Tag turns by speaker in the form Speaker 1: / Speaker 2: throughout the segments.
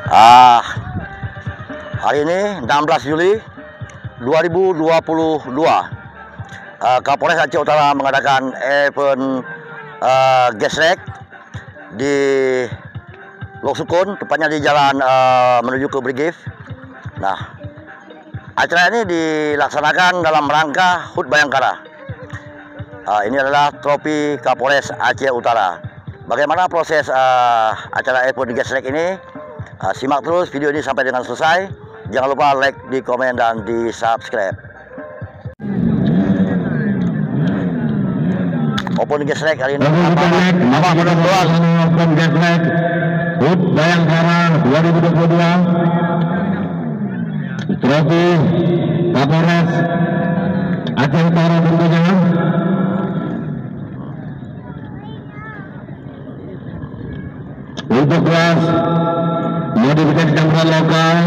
Speaker 1: Ah, hari ini 16 Juli 2022, Kapolres Aceh Utara mengadakan event gesrek di Lok Sukun, tepatnya di jalan menuju ke Brigif. Nah, acara ini dilaksanakan dalam rangka HUT Bayangkara. Ini adalah trofi Kapolres Aceh Utara. Bagaimana proses acara event gesrek ini? Simak terus video ini sampai dengan selesai. Jangan lupa like, di komen, dan di subscribe. Open gesrek kali ini.
Speaker 2: Open gesrek HUT Bayangkara 2022. Trofi Kapolres Aceh Utara tentunya. Untuk kelas modifikasi campuran lokal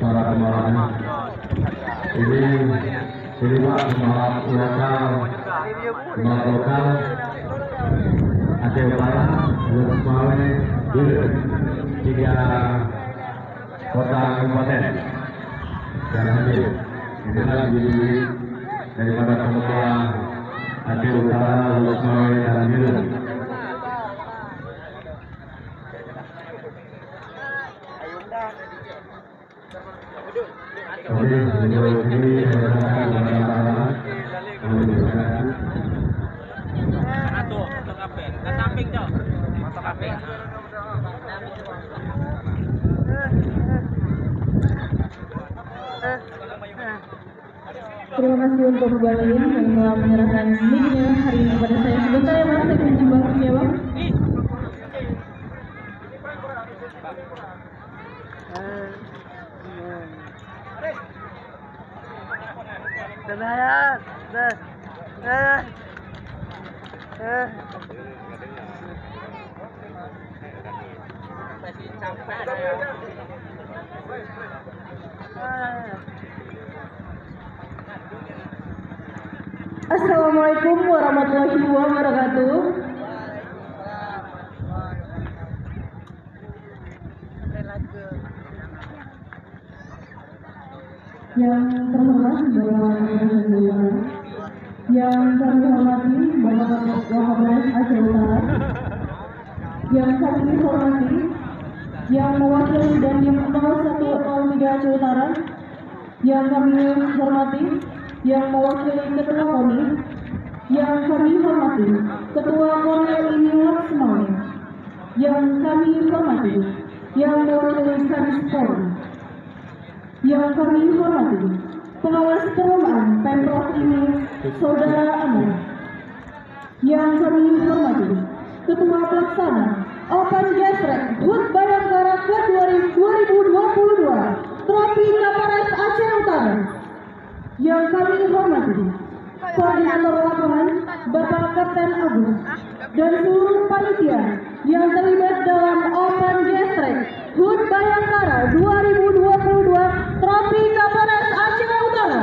Speaker 2: para pembalap ini Pak pembalap lokal Aceh Utara, Lutmawe, di 3 kota kabupaten yang hadir. Inilah diri daripada pemuda Aceh Utara, Lutmawe, dan Dirut.
Speaker 3: Terima kasih untuk Balin yang telah menyerahkan mic-nya hari ini kepada saya. Sebentar ya Bang, saya kunci bangkunya Bang. Assalamualaikum warahmatullahi wabarakatuh. Yang terhormat Bapak Kapolres Aceh Utara, yang kami hormati, yang mewakili dan yang 0103 Aceh Utara, yang kami hormati, yang mewakili Ketua KONI, yang kami hormati Ketua Kolonel Iniwan Semawi, yang kami hormati, yang mewakili Kadis Polri, yang kami hormati pengawas pengelolaan Pemprov ini Saudara Amir, yang kami hormati Ketua Pelaksana Open Gesrek HUT Bayangkara ke 2022 Trofi Kapolres Aceh Utara, yang kami hormati Koordinator Lapangan Bapak Kapten Agus dan seluruh panitia yang terlibat dalam Open Gesrek HUT Bayangkara 2022 Trofi Kapolres Aceh Utara.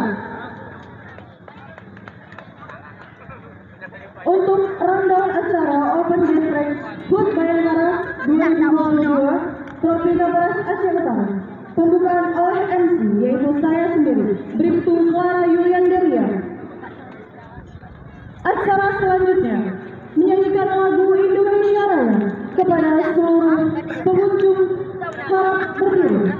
Speaker 3: Untuk rundown acara Open Gesrek HUT Bayangkara 2022 Trofi Kapolres Aceh Utara, pembukaan oleh MC yaitu saya sendiri, Bribtu Clara Yulianderia. Acara selanjutnya menyanyikan lagu Indonesia Raya kepada seluruh pengunjung harap berdiri.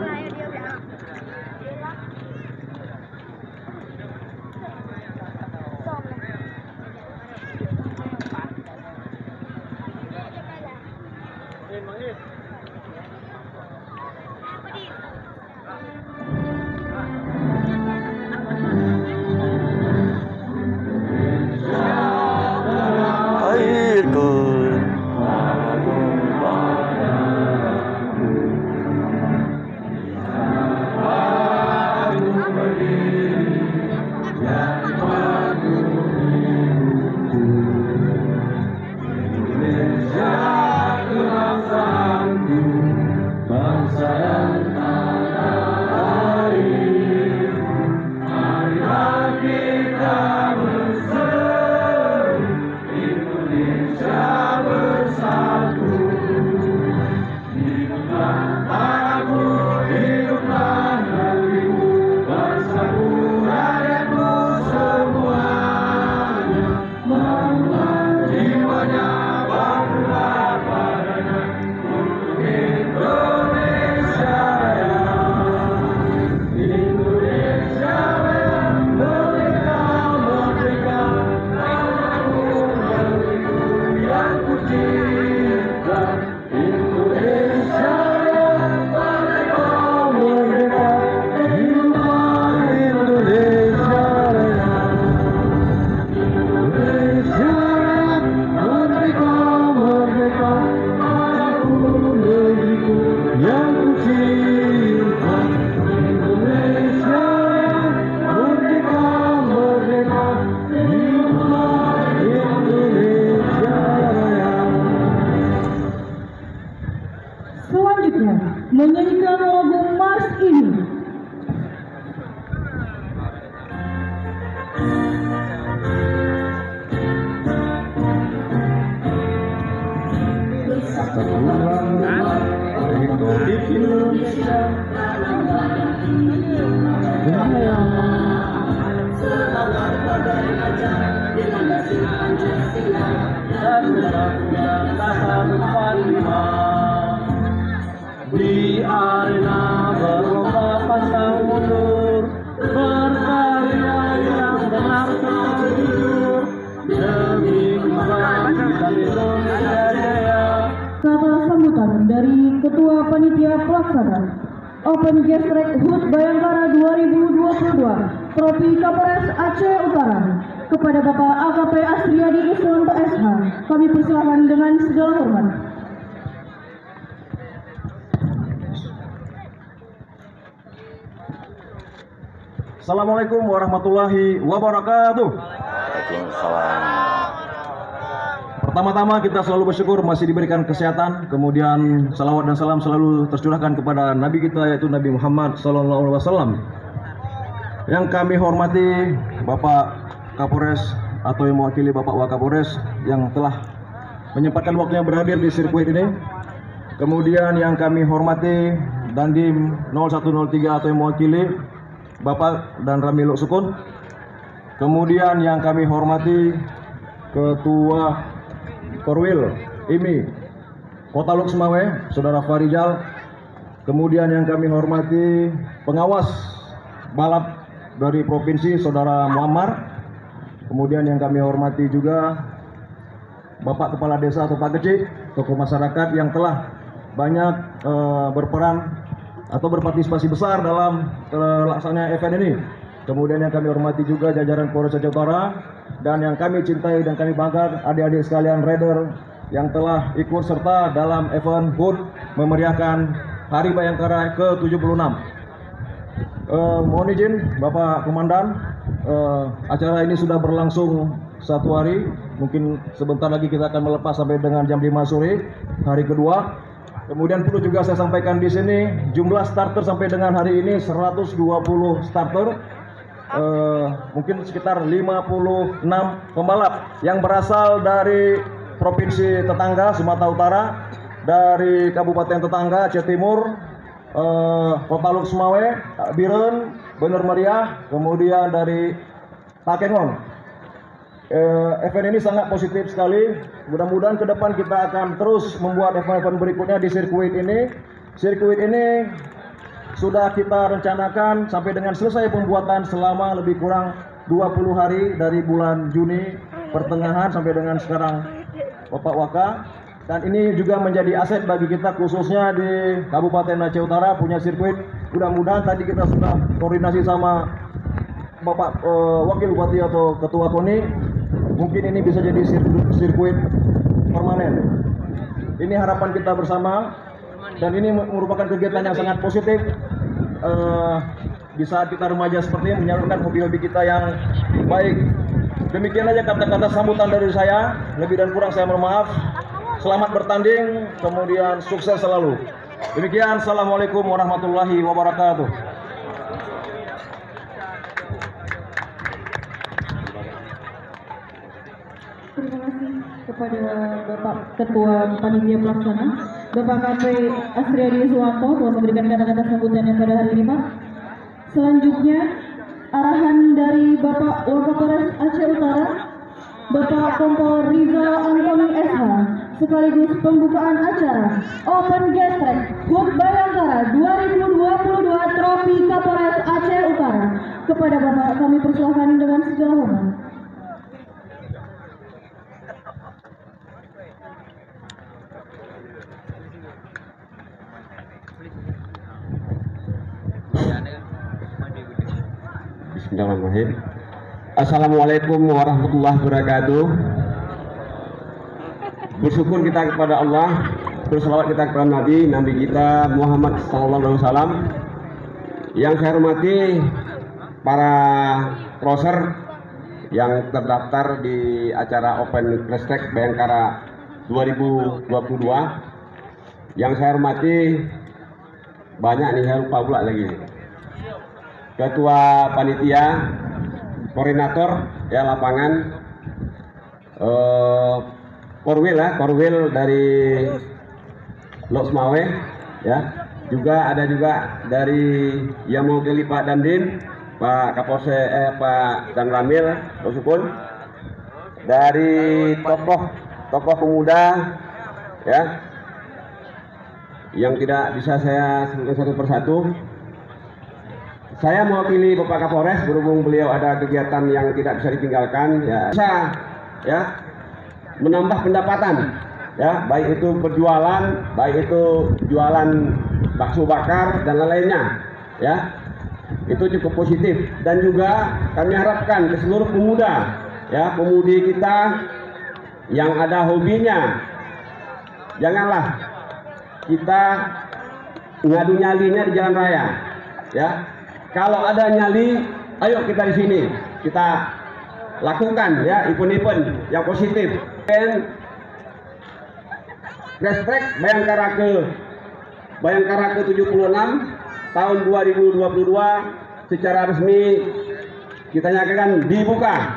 Speaker 4: Pancasila, satu-satunya tahan 45. Di arena berlomba pantang mundur, berkarya yang benar terjujur, demi kebangkitan Indonesia Jaya.
Speaker 3: Kata sambutan dari Ketua Panitia Pelaksana Open Gas Track HUT Bayangkara 2022 Trofi Kapolres Aceh Utara kepada Bapak AKP Asriadi Iswanto SH, kami persilakan dengan segala hormat.
Speaker 4: Assalamualaikum warahmatullahi wabarakatuh.
Speaker 1: Waalaikumsalam.
Speaker 4: Pertama-tama kita selalu bersyukur masih diberikan kesehatan, kemudian salawat dan salam selalu tercurahkan kepada Nabi kita yaitu Nabi Muhammad SAW. Yang kami hormati Bapak Kapolres atau yang mewakili Bapak Wakapolres yang telah menyempatkan waktunya berhadir di sirkuit ini. Kemudian yang kami hormati Dandim 0103 atau yang mewakili Bapak dan Ramil Sukun. Kemudian yang kami hormati Ketua Korwil IMI Kota Lok Sumawe, Saudara Farijal. Kemudian yang kami hormati pengawas balap dari provinsi, Saudara Muammar. Kemudian yang kami hormati juga Bapak Kepala Desa atau Pak Kecik, tokoh masyarakat yang telah banyak berperan atau berpartisipasi besar dalam terlaksananya event ini. Kemudian yang kami hormati juga jajaran Polres Aceh Utara, dan yang kami cintai dan kami banggakan adik-adik sekalian rider yang telah ikut serta dalam event HUT memeriahkan Hari Bayangkara ke-76. Mohon izin Bapak Komandan, acara ini sudah berlangsung 1 hari, mungkin sebentar lagi kita akan melepas sampai dengan jam 5 sore hari kedua. Kemudian perlu juga saya sampaikan di sini jumlah starter sampai dengan hari ini 120 starter. Mungkin sekitar 56 pembalap yang berasal dari provinsi tetangga Sumatera Utara, dari kabupaten tetangga Aceh Timur, Kota Lok Sumawe, Biren, Bener Meriah, kemudian dari Takengon. Event ini sangat positif sekali. Mudah-mudahan ke depan kita akan terus membuat event-event berikutnya di sirkuit ini. Sirkuit ini sudah kita rencanakan sampai dengan selesai pembuatan selama lebih kurang 20 hari dari bulan Juni pertengahan sampai dengan sekarang, Bapak Waka. Dan ini juga menjadi aset bagi kita khususnya di Kabupaten Aceh Utara punya sirkuit. Mudah-mudahan tadi kita sudah koordinasi sama Bapak Wakil Bupati atau Ketua KONI. Mungkin ini bisa jadi sirkuit permanen. Ini harapan kita bersama. Dan ini merupakan kegiatan yang sangat positif di saat kita remaja seperti ini, menyalurkan hobi-hobi kita yang baik. Demikian aja kata-kata sambutan dari saya. Lebih dan kurang saya mohon maaf. Selamat bertanding, kemudian sukses selalu. Demikian, assalamualaikum warahmatullahi wabarakatuh.
Speaker 3: Terima kasih kepada Bapak Ketua Panitia Pelaksana, Bapak KP Asriadi Iswanto, telah memberikan kata-kata sambutannya pada hari ini, Pak. Selanjutnya, arahan dari Bapak Wakapolres Aceh Utara, Bapak Kompol Rizal Antoni SH, sekaligus pembukaan acara Open Gas Track HUT Bayangkara 2022 Trofi Kapolres Aceh Utara. Kepada Bapak kami persilahkan dengan segala hormat.
Speaker 2: Bismillahirrahmanirrahim. Assalamualaikum warahmatullahi wabarakatuh. Bersyukur kita kepada Allah, berselawat kita kepada Nabi kita Muhammad SAW. Yang saya hormati para crosser yang terdaftar di acara Open Gas Track Bayangkara 2022. Yang saya hormati banyak nih, saya lupa pula lagi. Ketua Panitia, Koordinator ya lapangan, Korwil dari Lok Sumawe ya. Juga ada juga dari yang mewakili Pak Dandim, Pak Kapolsek, Pak Dan Ramil, Lok Sukun. dari tokoh pemuda ya yang tidak bisa saya sebutkan satu persatu. Saya mewakili Bapak Kapolres berhubung beliau ada kegiatan yang tidak bisa ditinggalkan ya. Bisa ya menambah pendapatan ya, baik itu berjualan, baik itu jualan bakso bakar dan lain-lainnya ya. Itu cukup positif, dan juga kami harapkan ke seluruh pemuda ya, pemudi kita yang ada hobinya, janganlah kita ngadu nyalinya di jalan raya ya. Kalau ada nyali, ayo kita di sini kita lakukan ya event-event yang positif. Dan Racetrack Bayangkara ke 76 tahun 2022 secara resmi kita nyatakan dibuka.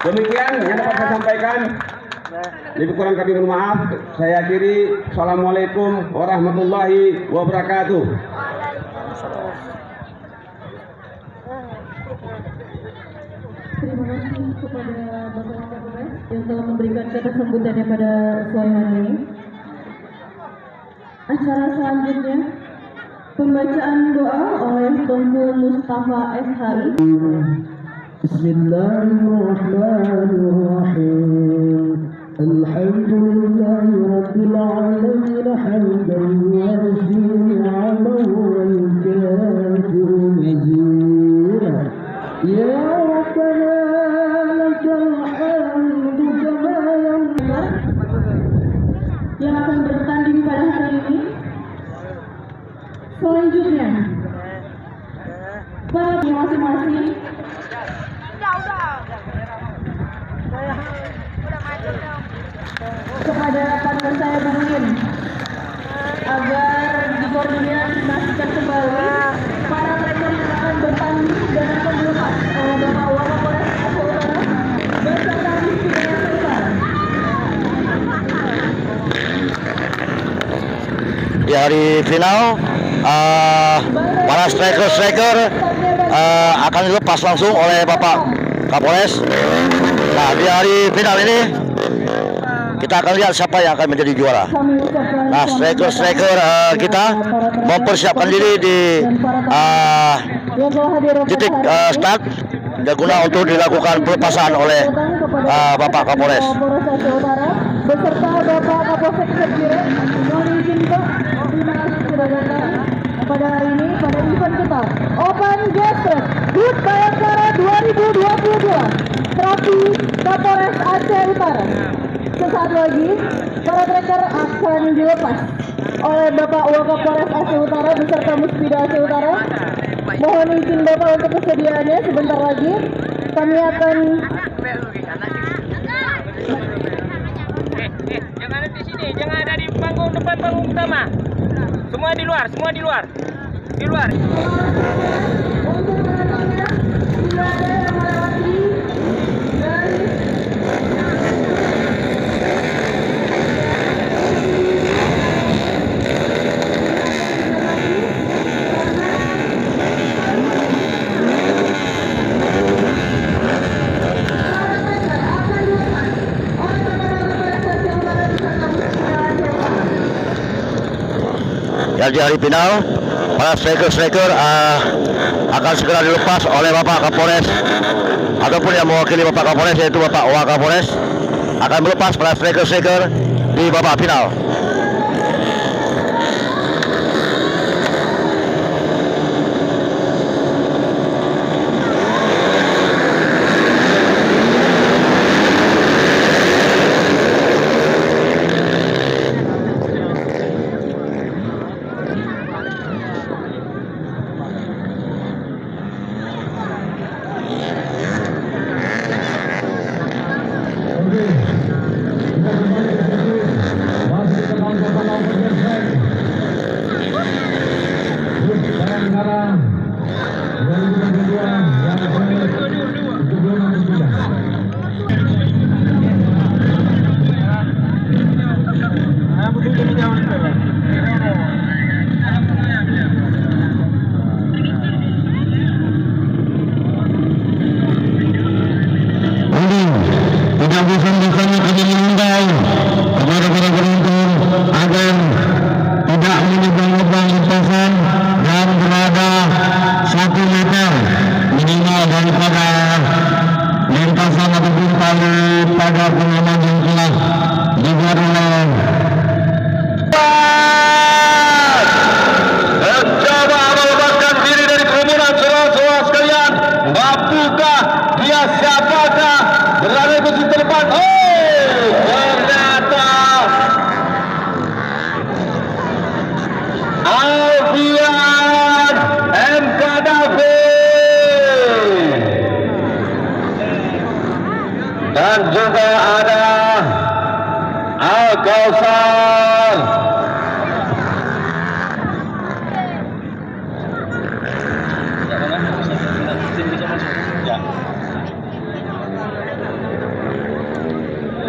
Speaker 2: Demikian yang dapat saya sampaikan. Lebih kurang kami mohon maaf. Saya akhiri. Assalamualaikum warahmatullahi wabarakatuh.
Speaker 3: Terima kasih kepada Bapak Kapolres yang telah memberikan kata sambutannya pada sore hari ini. Acara selanjutnya pembacaan doa oleh Tunku Mustafa SHI.
Speaker 5: Bismillahirrahmanirrahim. Alhamdulillahi rabbil alamin hamdan yuwaffi 'amahu wal kafiru mazira. Ya Rabbana lakal hamdu kama
Speaker 3: yang akan bertanding pada hari ini. Selanjutnya bagi masing-masing kepada partner saya Bungin agar dikoordinasikan kembali para tracker yang akan bertanding dan akan dilepas oleh Bapak Wakapolres Aceh Utara beserta Rizky Sultan.
Speaker 1: Di hari final para striker akan dilepas langsung oleh Bapak Kapolres. Nah, di hari final ini kita akan lihat siapa yang akan menjadi juara. Nah, striker kita mempersiapkan diri di titik start dan guna untuk dilakukan pelepasan oleh Bapak Kapolres.
Speaker 3: Beserta Bapak Kapolsek Sekire, mohon izin Pak, terima kasih sudah datang pada hari ini pada event kita Open Gastrek HUT Bayangkara 2022 Trofi Kapolres Aceh Utara. Sesaat lagi para tracker akan dilepas oleh Bapak Wakapolres Aceh Utara beserta Muspida Aceh Utara. Mohon izin Bapak untuk kesediaannya, sebentar lagi kami akan
Speaker 6: jangan ada di sini, jangan ada di panggung depan panggung utama. Semua di luar, semua di luar. Di luar.
Speaker 3: untuk menentunya tidak ada yang melewati dari
Speaker 1: Ya, di hari final para striker akan segera dilepas oleh Bapak Kapolres ataupun yang mewakili Bapak Kapolres, yaitu Bapak Wakapolres, akan melepas para striker di babak final.
Speaker 5: Masih
Speaker 7: kembali pada pengaman kelas dibuat oleh mencoba melepaskan diri dari kerumunan saudara-saudara sekalian. Mampukah dia, siapakah berada di posisi terdepan? Ternyata Alfian MK David, dan juga ada Al-Kausar.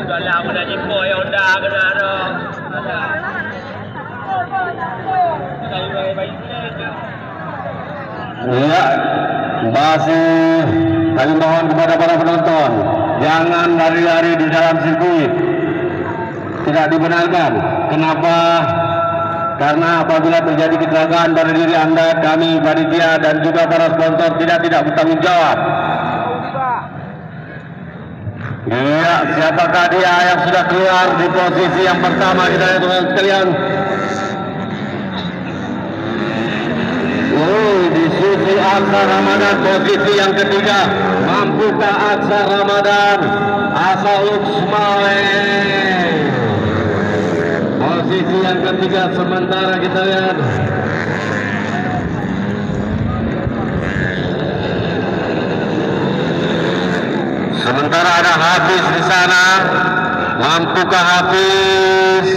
Speaker 6: Udah lah, udah jempol ya, udah kena ada.
Speaker 7: Ya, masih kami mohon kepada para penonton, jangan lari-lari di dalam sirkuit, tidak dibenarkan. Kenapa? Karena apabila terjadi kecelakaan pada diri Anda, kami panitia dan juga para sponsor tidak bertanggung jawab. Ya, siapakah dia yang sudah keluar di posisi yang pertama? Kita lihat teman-teman sekalian. Di sisi Aksar Ramadan posisi yang ketiga. Mampukah Aksar Ramadan asal Utsmawe posisi yang ketiga? Sementara kita lihat ada Hafiz di sana. Mampukah Hafiz?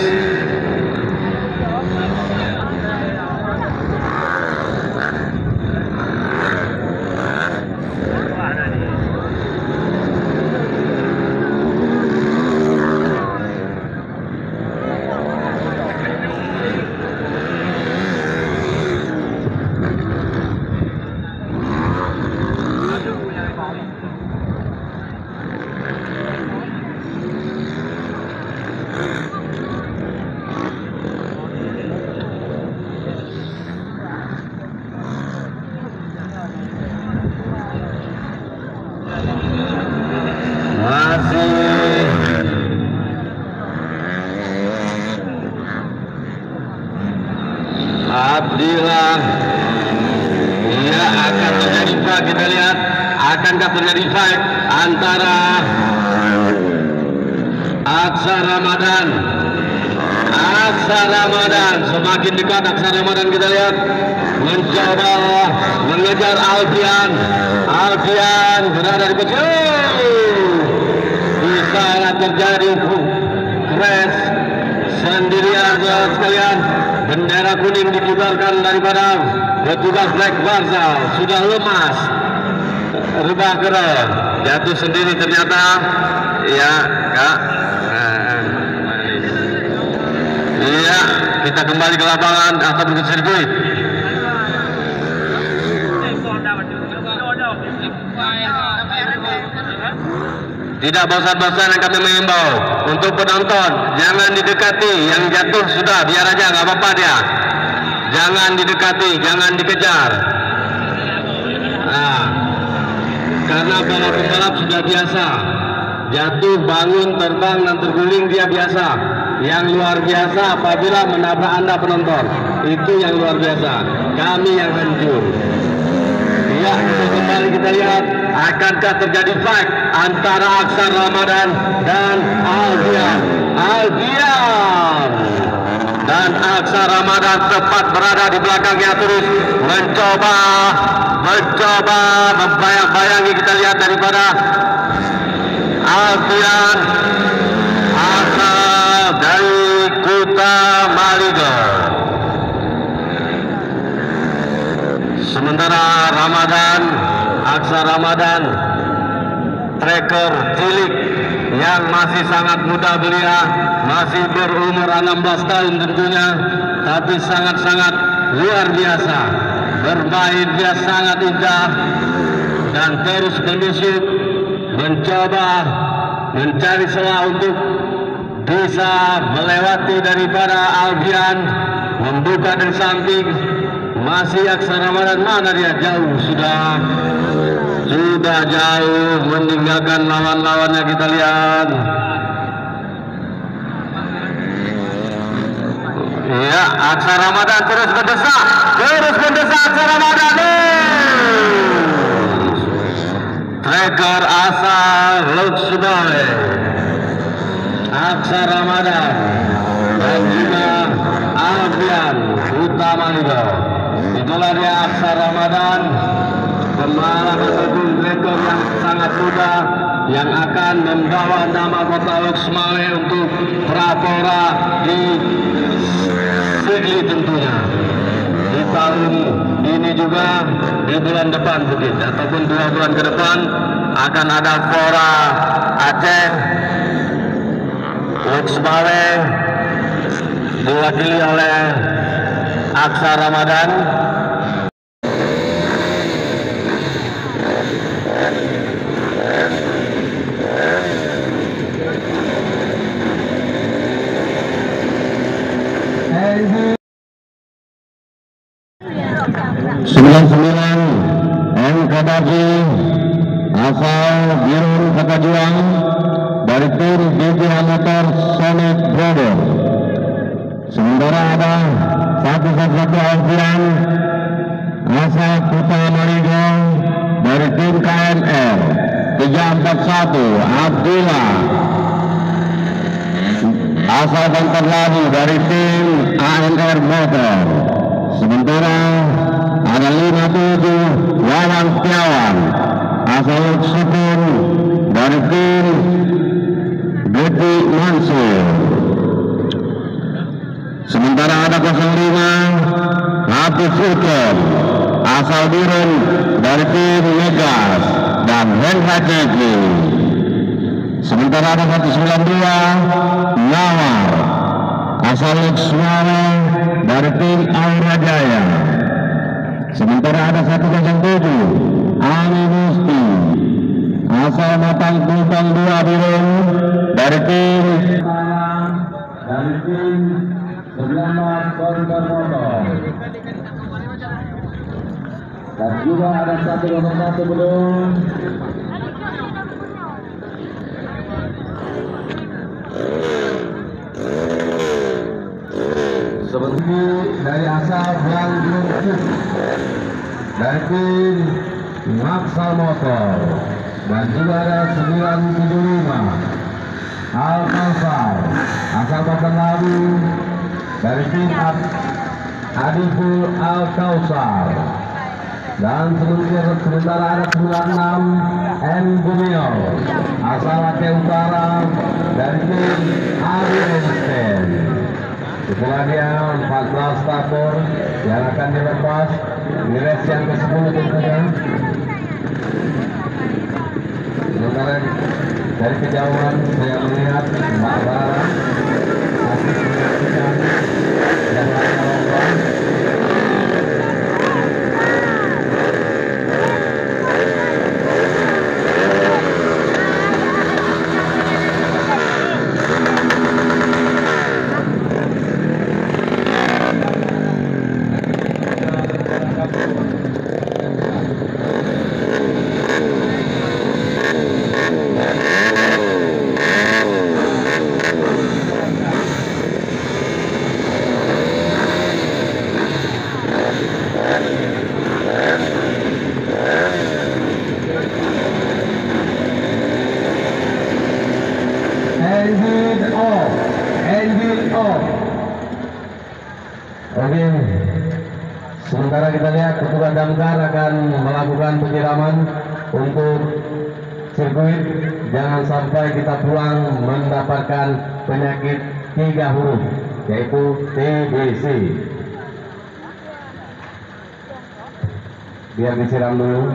Speaker 7: Abdillah, ya akan terjadi fight. Kita lihat akankah terjadi fight antara Aksar Ramadan. Semakin dekat Aksar Ramadan, kita lihat mencoba mengejar Alfian berada di posisi. Bisa terjadi crash sendirian sekalian. Bendera kuning dikibarkan daripada petugas Black Barza. Sudah lemas, rebah keren, jatuh sendiri ternyata. Ya kak, iya, kita kembali ke lapangan atau ke sirkuit. Tidak bosan-bosan yang kami mengimbau untuk penonton, jangan didekati. Yang jatuh sudah, biar aja, nggak apa-apa dia. Jangan didekati, jangan dikejar. Nah, karena para pembalap sudah biasa jatuh, bangun, terbang, dan terguling, dia biasa. Yang luar biasa apabila menabrak Anda penonton, itu yang luar biasa. Kami yang hancur. Ya, kembali kita lihat, akankah terjadi fight antara Aksar Ramadan dan Alfian. Dan Aksar Ramadan tepat berada di belakangnya, terus mencoba membayang-bayangi. Kita lihat daripada Alfian asal dari Kuta Maligo. Sementara Aksar Ramadan, tracker cilik yang masih sangat muda belia, masih berumur 16 tahun tentunya, tapi sangat-sangat luar biasa. Bermain dia sangat indah dan terus menyusup, mencoba mencari celah untuk bisa melewati daripada Alfian, membuka dari samping. Masih Aksar Ramadan, mana dia, jauh sudah. sudah jauh meninggalkan lawan-lawannya. Kita lihat. Ya, Aksa Ramadan terus mendesak Aksa Ramadan. Tracker Asa Luxubawe, Aksa Ramadan dan juga Alfian Utama juga. Itulah dia Aksa Ramadan, pembalap ataupun driver yang sangat muda yang akan membawa nama kota Luxubawe untuk Prapora di Sigli tentunya di tahun ini juga, di bulan depan mungkin ataupun 2 bulan ke depan akan ada Fora Aceh Luxubawe diwakili oleh Aksa Ramadan. Sembilan NKDAGI asal Birun Pekajuang dari tim DG Motor Sonic Brother. Sementara ada 111 Alfian asal Kuta Marigo dari tim KMR. 341 Abdullah asal Bantar Labu dari tim ANR Motor. Sementara ada 57 Wawan Setiawan asal Luxukun dari tim Geti Mansur. Sementara ada 05 Hafiz Sultan asal Birun dari tim Megas dan Hendra Ceki. Sementara ada 192 Nawar asal Luxubawe dari tim Aura Jaya. Sementara ada 107 Ani Musti asal Matang Kumpang 2 Birun dari tim 19 Konter Motor. Dan juga ada 101 belum. Seperti dari asal Blanjung dari tim Maksal Motor, dan juga ada 975 Al-Kausar asal Batang Labu dari tim Adiful Al-Kausar, dan sementara ada 96 M. Gumiol asal Aceh Utara dari tim Adi Einstein. Itulah dia 14 tapor yang akan dilepas di race yang ke-10 tentunya. Sementara dari kejauhan saya melihat Mbak Bara masih menyaksikan dan lomba. Engine off. Oke, sementara kita lihat petugas damkar akan melakukan penyiraman untuk sirkuit. Jangan sampai kita pulang mendapatkan penyakit 3 huruf, yaitu TBC. Biar disiram dulu.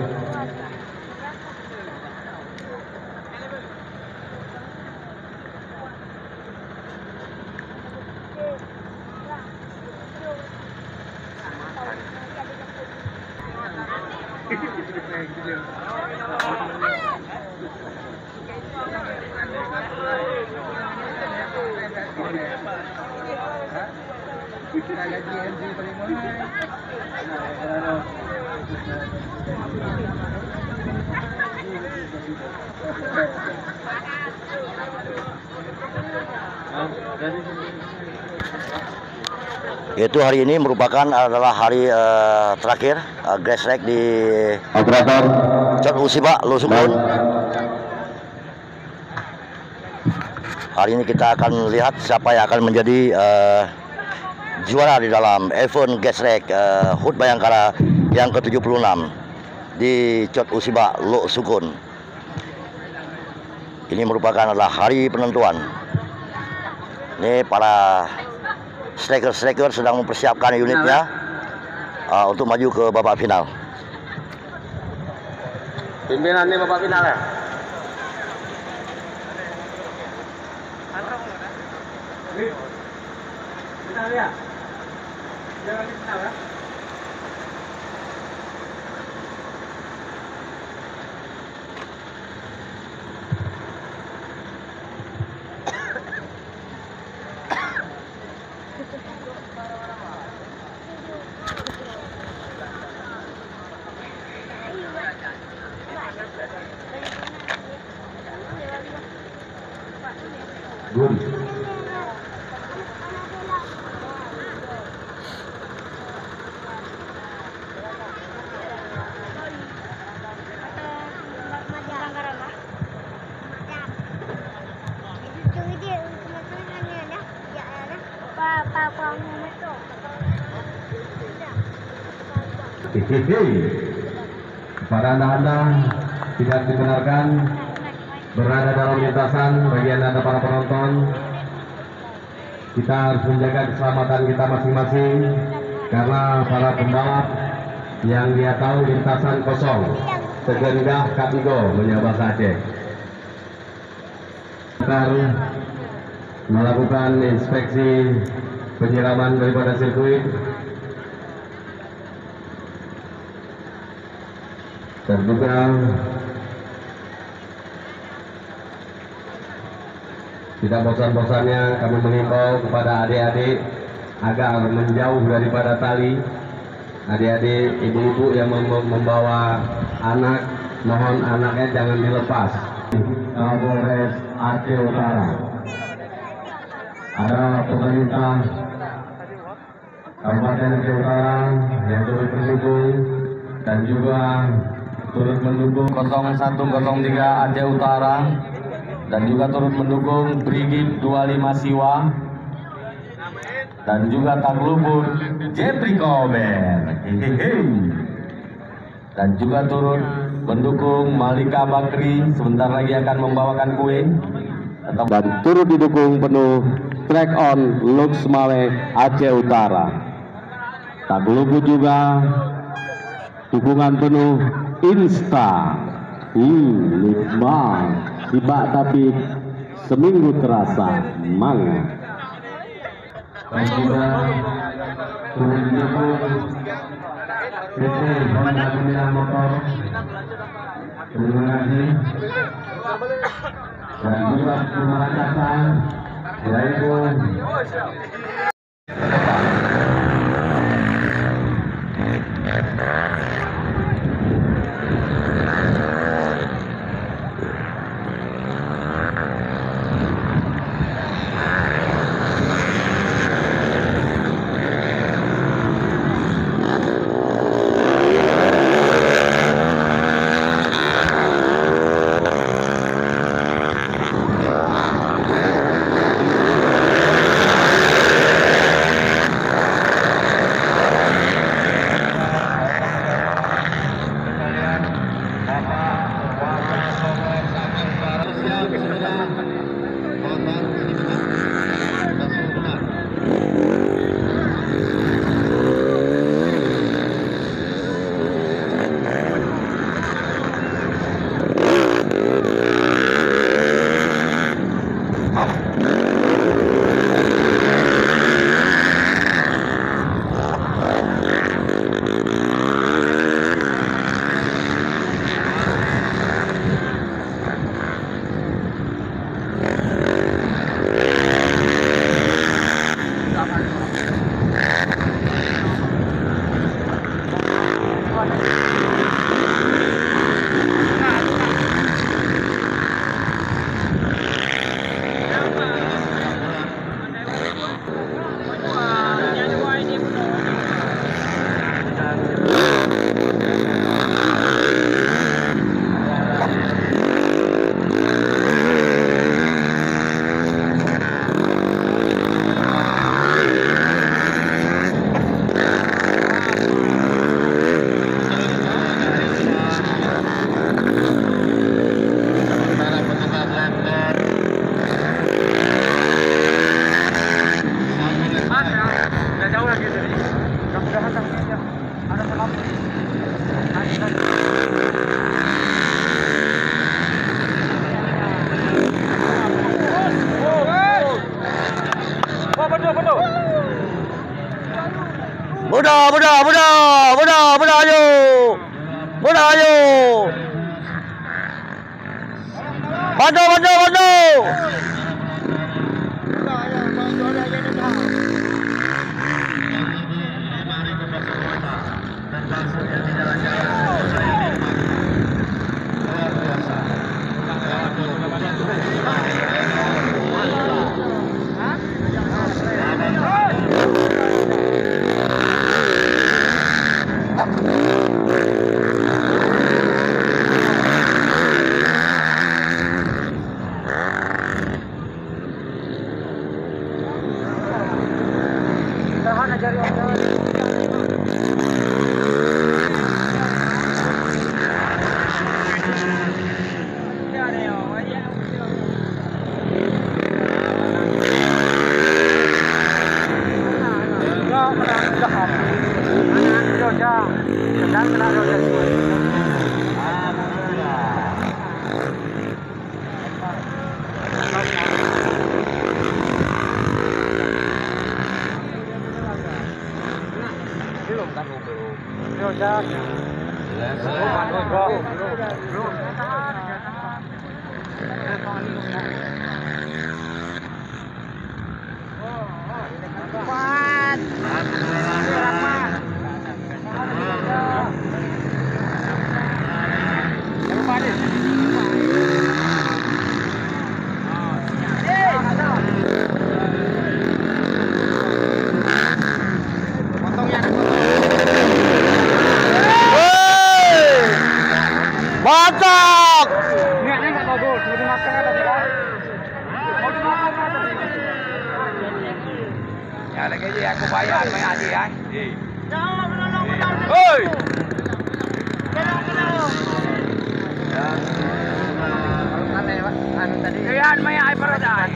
Speaker 1: Yaitu hari ini merupakan adalah hari terakhir grass rek di
Speaker 7: Operator.
Speaker 1: Chot Usiba Losukun. Hari ini kita akan lihat siapa yang akan menjadi juara di dalam event grass rek HUT Bayangkara yang ke-76 di Chot Usiba Losukun. Ini merupakan adalah hari penentuan. Ini para striker sedang mempersiapkan unitnya untuk maju ke babak final.
Speaker 7: Pimpinannya babak final ya? Final ya? Jangan di final ya? Good. Para anda tidak dibenarkan berada dalam lintasan. Bagi anda para penonton, kita harus menjaga keselamatan kita masing-masing, karena para pembalap yang dia tahu lintasan kosong segenggah katigo menyabas Aceh. Kita melakukan inspeksi penyiraman daripada sirkuit dan juga tidak bosan-bosannya kami mengimbau kepada adik-adik agar menjauh daripada tali. Adik-adik, ibu-ibu yang membawa anak, mohon anaknya jangan dilepas. Kapolres Aceh Utara, ada pemerintah Kabupaten Aceh Utara yang turut mendukung dan juga turut mendukung 0103 Aceh Utara, dan juga turut mendukung Brigif 25 Siwa, dan juga Taglubur Jepri Kober, dan juga turut mendukung Malika Bakri, sebentar lagi akan membawakan kue, dan turut didukung penuh Track On Lux Mawe Aceh Utara. Taglubur juga dukungan penuh Insta nikmat tiba tapi seminggu terasa mangga. Dan juga turut didukung PT Honda Bina Motor, terima kasih, dan juga terima kasih yaitu
Speaker 1: Udah ayo. Maju. Mantap.
Speaker 6: Niatnya nggak bagus, mau dimakan atau tidak? Mau dimakan atau tidak? Ya lagi aja aku bayar, main aja ya. Hoi. Kalian main air perodan.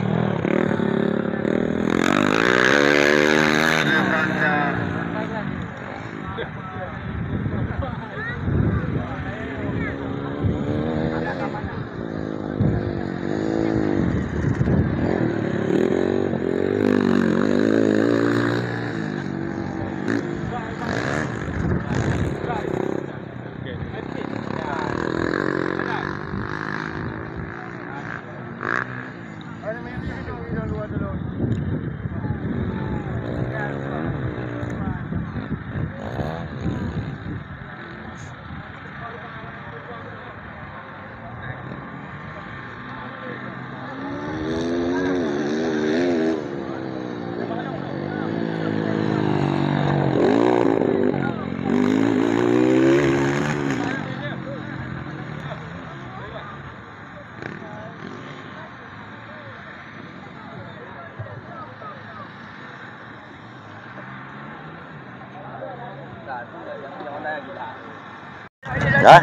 Speaker 1: Ya.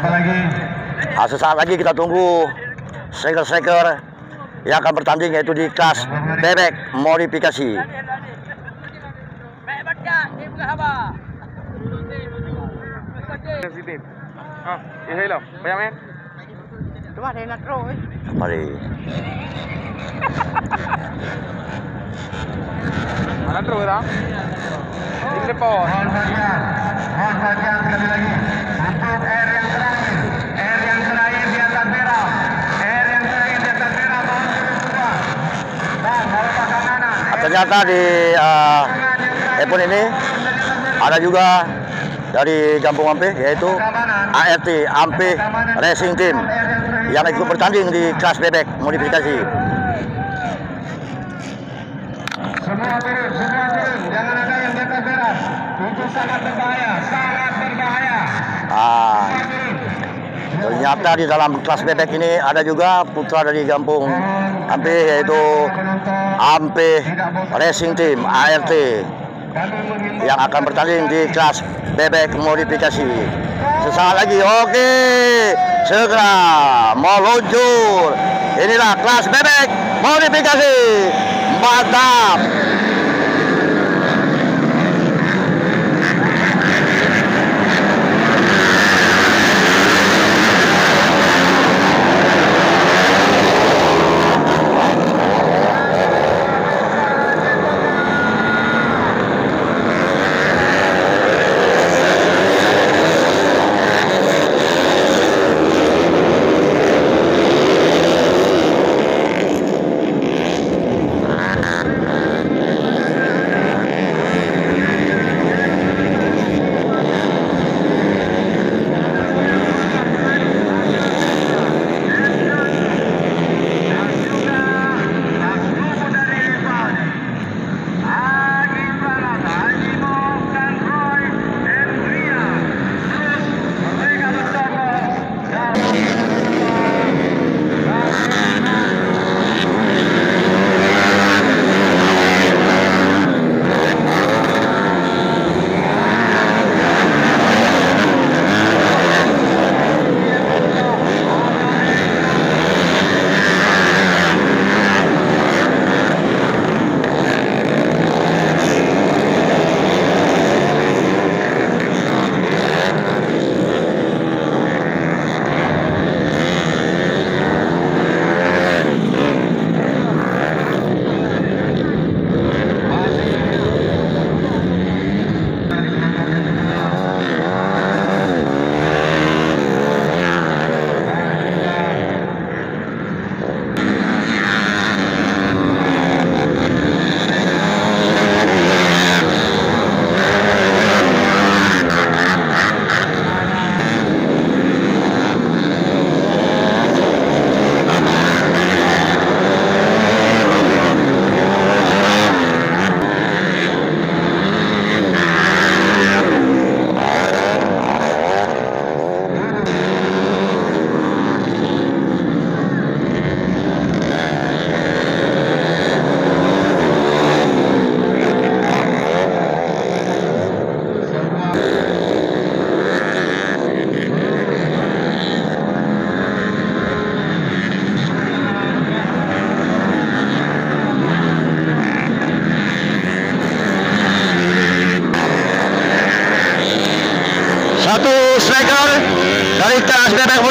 Speaker 1: Sesaat lagi kita tunggu striker-striker yang akan bertanding, yaitu di kelas bebek modifikasi. Mari.
Speaker 7: Mohon perhatian sekali lagi untuk air yang terakhir di atas merah, mohon semua. Dan harapan kanan.
Speaker 1: Ternyata di event ini ada juga dari Kampung Ampe, yaitu ART Ampe Racing Team yang ikut bertanding di kelas bebek modifikasi.
Speaker 7: Semua turun, jangan ada yang di atas merah. Itu sangat berbahaya.
Speaker 1: Ternyata di dalam kelas bebek ini ada juga putra dari Kampung Ampe, yaitu Ampe Racing Team ART yang akan bertanding di kelas bebek modifikasi. Sesaat lagi, oke, segera meluncur. Inilah kelas bebek modifikasi. Mantap.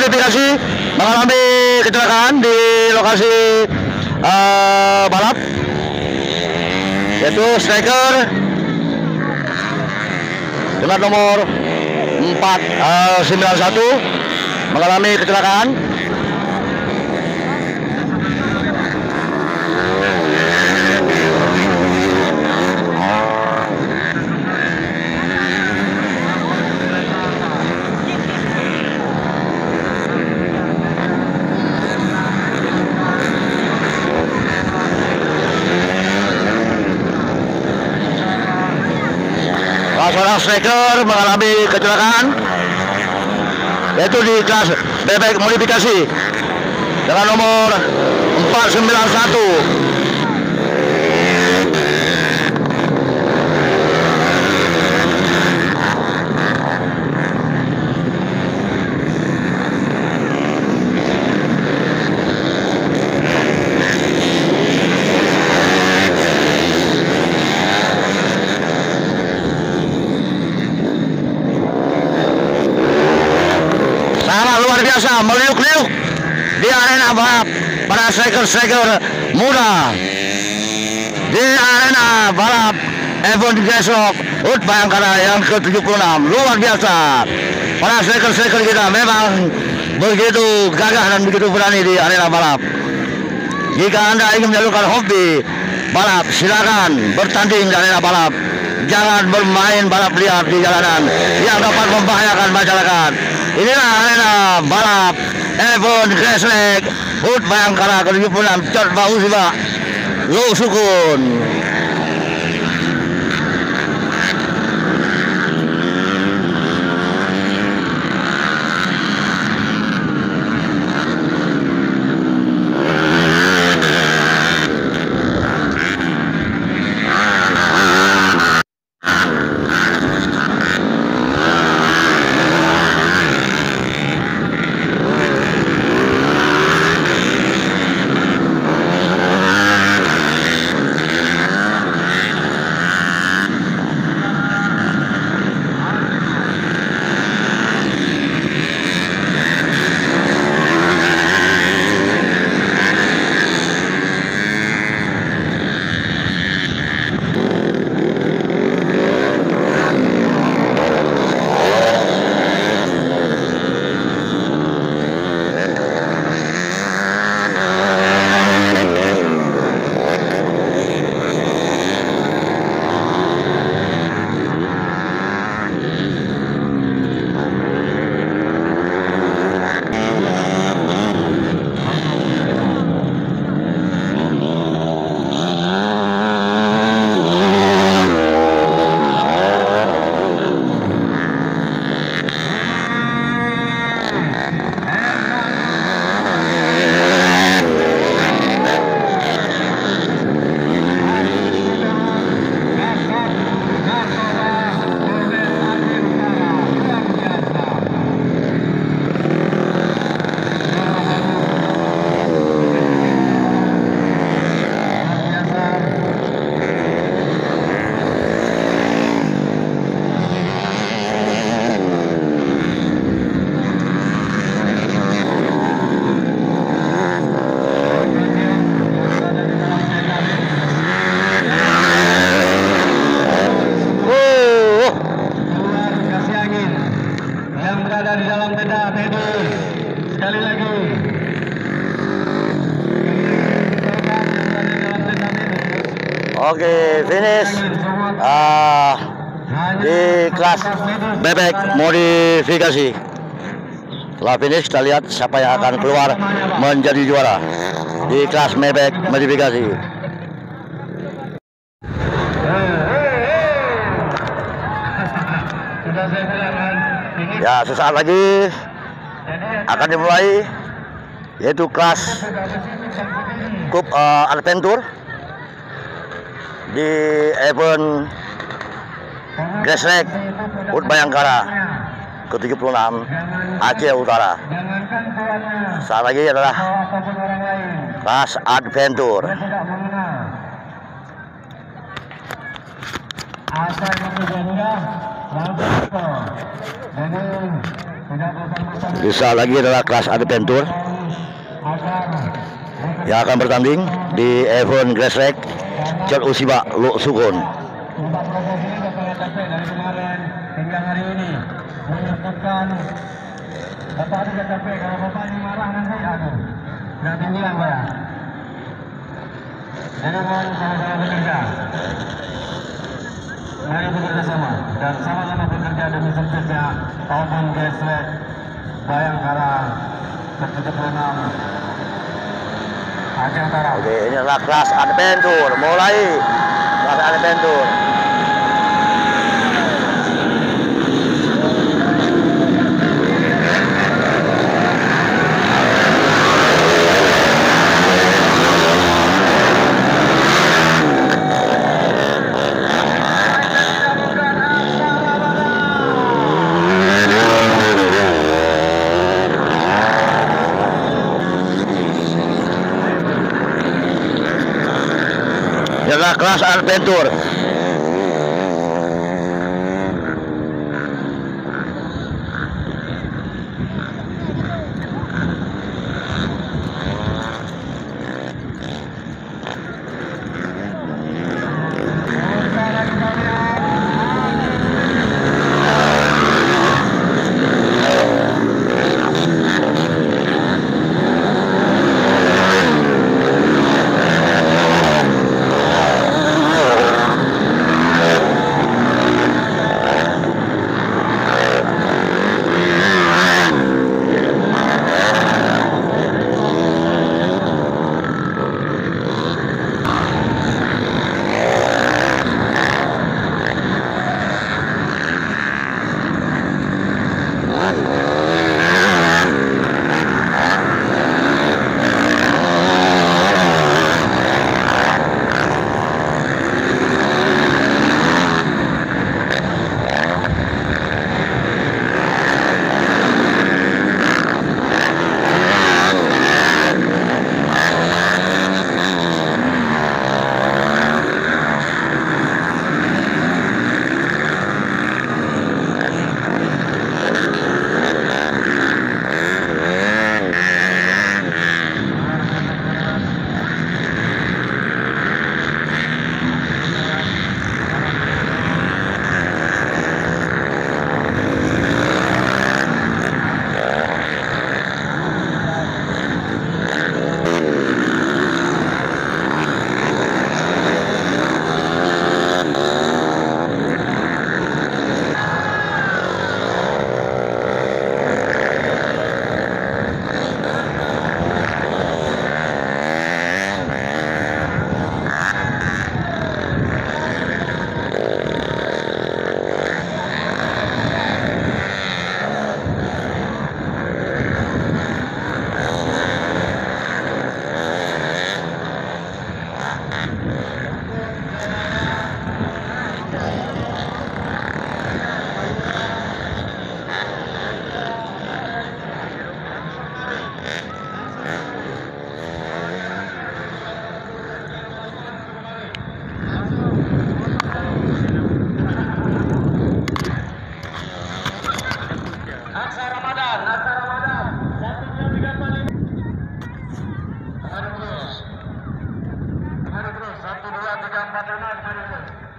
Speaker 1: modifikasi mengalami kecelakaan di lokasi balap, yaitu striker dengan nomor 491 mengalami kecelakaan. Seorang striker mengalami kecelakaan, yaitu di kelas bebek modifikasi dengan nomor 491. Biasa meliuk-liuk di arena balap para striker-striker muda di arena balap Event Gesrek HUT Bayangkara yang ke-76. Luar biasa, para striker-striker kita memang begitu gagah dan begitu berani di arena balap. Jika Anda ingin menyalurkan hobi balap, silakan bertanding di arena balap. Jangan bermain balap liar di jalanan yang dapat membahayakan masyarakat. Inilah arena balap Event Gesrek HUT Bayangkara ke-76 Cot Bahusiba Lo Sukun. Oke, finish di kelas bebek modifikasi. Setelah finish kita lihat siapa yang akan keluar menjadi juara di kelas bebek modifikasi. Ya, sesaat lagi akan dimulai, yaitu kelas Cup Adventure di Event Gesrek HUT Bayangkara ke-76 Aceh Utara. Saat lagi adalah kelas Adventure. Bisa lagi adalah kelas adventure yang akan bertanding di event Grassrec Chot Usiba Loksukun.
Speaker 7: Untuk proses ini saya capek dari kemarin hingga hari ini menyebutkan Bapak juga capek. Kalau Bapak ini marah nanti nggak bimbingan Pak ya. Jadi mohon sama-sama bekerja. Mari bekerja sama dan sama-sama bekerja demi suksesnya tahun Grassrec Bayangkara ke-76 Aceh Utara.
Speaker 1: Oke, ini adalah kelas adventure. Mulai kelas adventure. Adalah kelas adventure.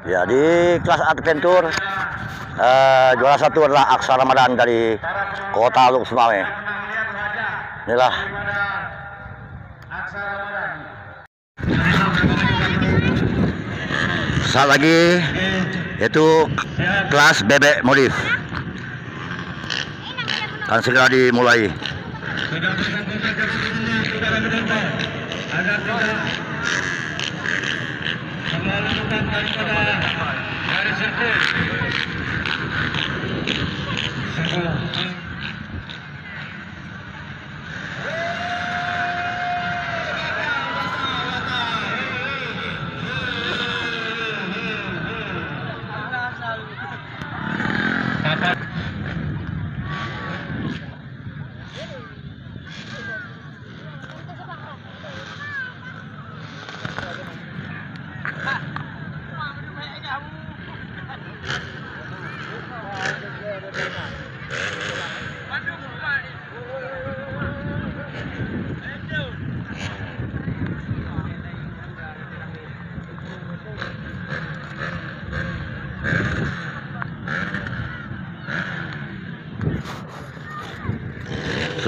Speaker 1: Ya, di kelas adventure juara satu adalah Aksa Ramadan dari Kota Luk Semawe. Inilah saat lagi yaitu kelas bebek modif akan segera dimulai.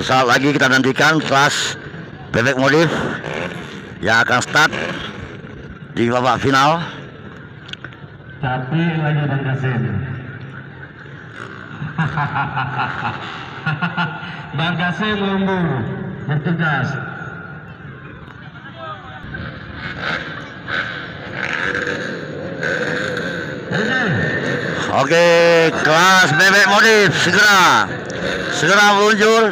Speaker 1: Sesaat lagi kita nantikan kelas bebek modif yang akan start di babak final.
Speaker 7: Tapi lagi Bang Kasim. Bang Kasim lembur bertugas.
Speaker 1: Oke, kelas bebek modif segera meluncur.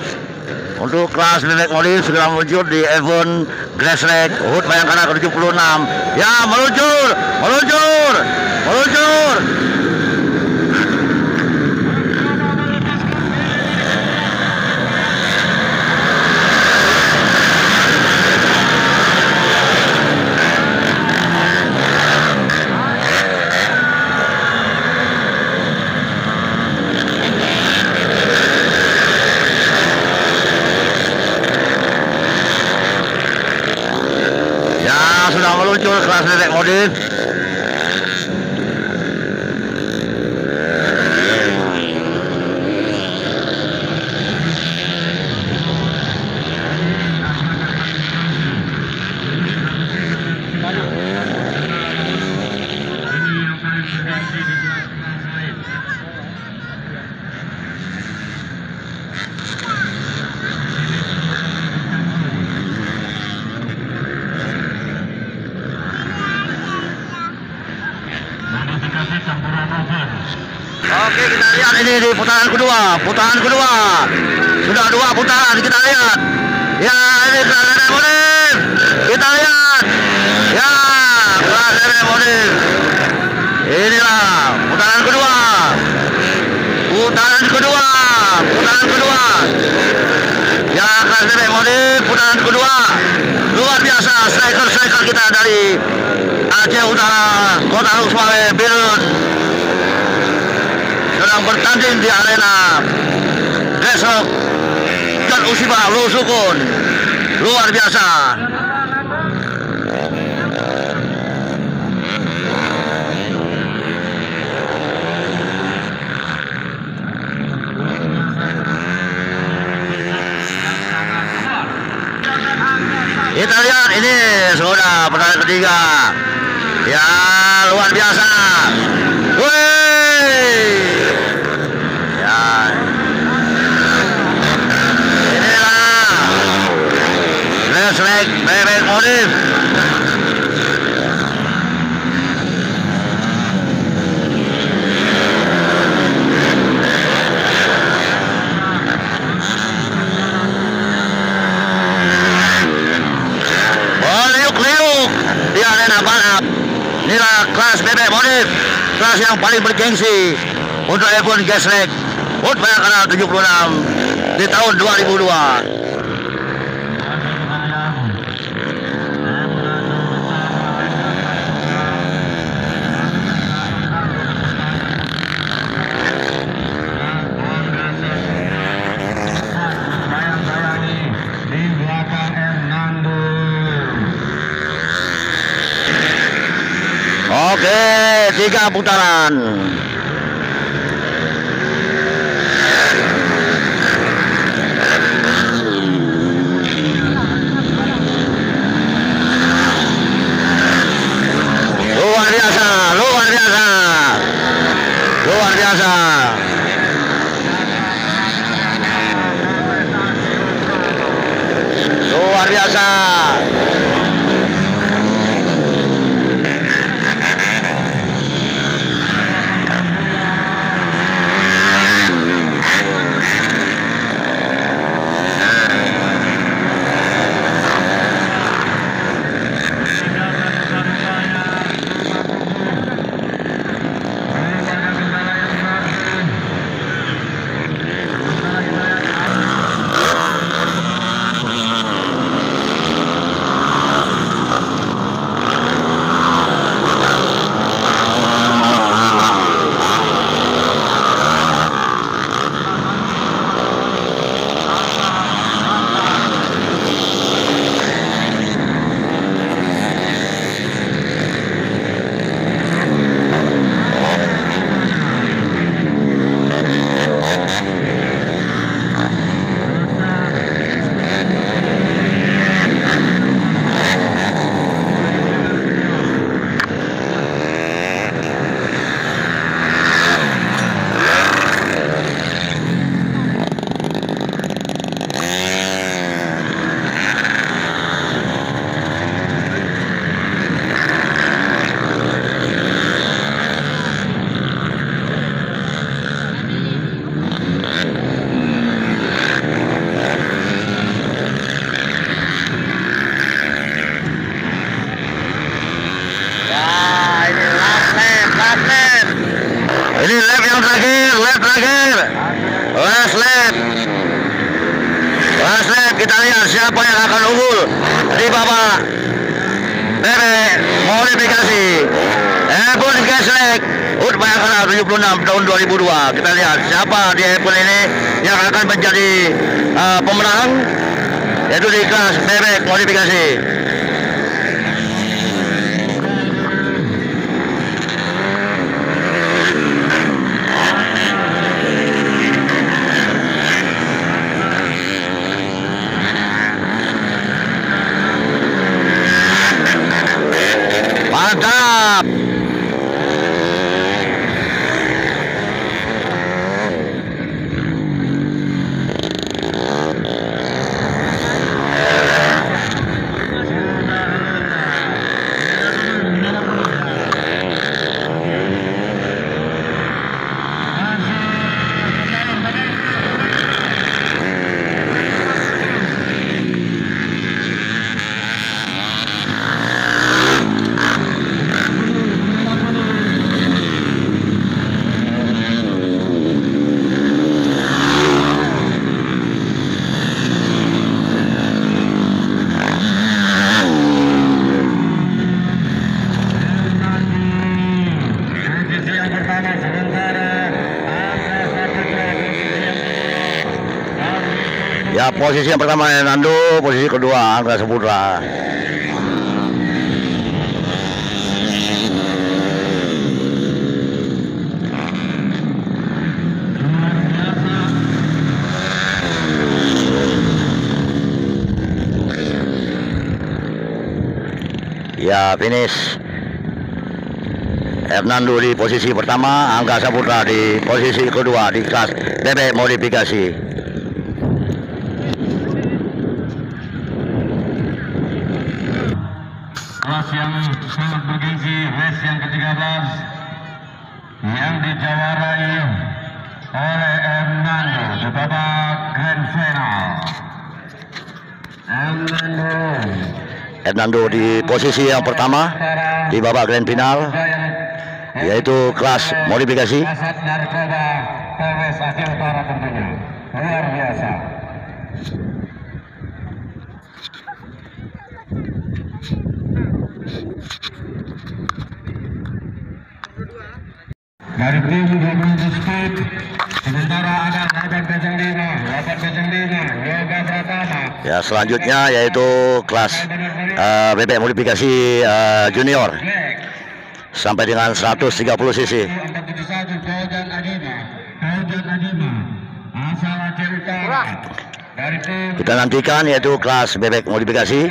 Speaker 1: Untuk kelas bebek modif segera meluncur di event Grassrec HUT Bayangkara ke-76. Ya, meluncur. Sudah meluncur kelas bebek modif. Oke, kita lihat ini di putaran kedua. Sudah 2 putaran kita lihat. Ya, ini kelas bebek modif. Kita lihat. Ya, kelas bebek modif. Inilah putaran kedua. Ya, kelas bebek modif putaran kedua. Luar biasa striker kita dari Aceh Utara, Kota Lusmawe, Birun, sedang bertanding di arena Grassrec dan Usibah Lusukun. Luar biasa. Kita lihat ini sudah pertandingan ketiga. Ya, luar biasa. Ya, inilah Grassrec bebek modif. Liuk di arena balap. Inilah kelas bebek modif, kelas yang paling bergengsi untuk event Grassrec HUT Bayangkara 76 di tahun 2002. Oke, 3 putaran. Luar biasa. terakhir. Last lap. Last lap, kita lihat siapa yang akan unggul di babak bebek modifikasi. Apple Gasrek UT Bayangkara 76 tahun 2002. Kita lihat siapa di Apple ini yang akan menjadi pemenang, yaitu di kelas bebek modifikasi. Mantap. Ya, posisi yang pertama Nando, posisi kedua Angga Saputra. Ya, finish. Hernando di posisi pertama, Angga Saputra di posisi kedua di kelas bebek modifikasi.
Speaker 7: Kelas yang sangat bergengsi, race yang ke-13 yang dijawarai oleh Hernando di babak grand final.
Speaker 1: Hernando di posisi yang pertama di babak grand final, yaitu kelas modifikasi.
Speaker 7: Kasat narkoba Polres Aceh Utara tentunya luar biasa. Dari tim Double Speed, sementara ada 805 Yoga Pratama.
Speaker 1: Ya, selanjutnya yaitu kelas bebek modifikasi junior sampai dengan 130 cc.
Speaker 7: 471 Kaujan Adima asal Aceh Utara. Dari tim
Speaker 1: Kita nantikan yaitu kelas bebek modifikasi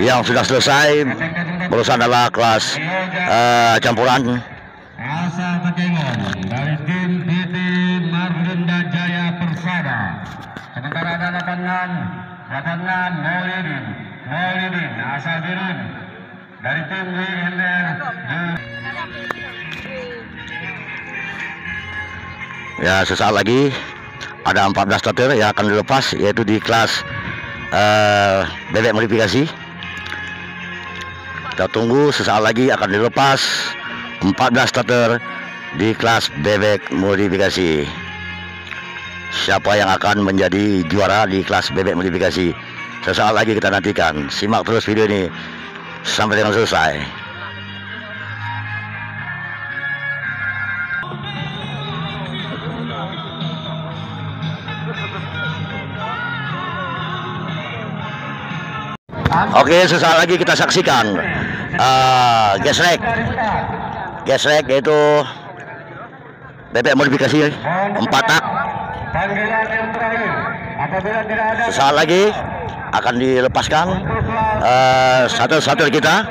Speaker 1: yang sudah selesai. Barusan adalah kelas campuran.
Speaker 7: Asa Pekengon dari tim PT Marlinda Jaya Persada. Sementara ada 86 Maulidin asal Birun dari tim WNR.
Speaker 1: Ya, sesaat lagi ada 14 starter yang akan dilepas, yaitu di kelas bebek modifikasi. Kita tunggu, sesaat lagi akan dilepas 14 starter di kelas bebek modifikasi. Siapa yang akan menjadi juara di kelas bebek modifikasi? Sesaat lagi kita nantikan. Simak terus video ini sampai dengan selesai. Oke, sesaat lagi kita saksikan Gasrek yaitu bebek modifikasi 4 tak.
Speaker 7: Panggilan yang terakhir apabila tidak ada
Speaker 1: Sesaat lagi akan dilepaskan satu-satu kita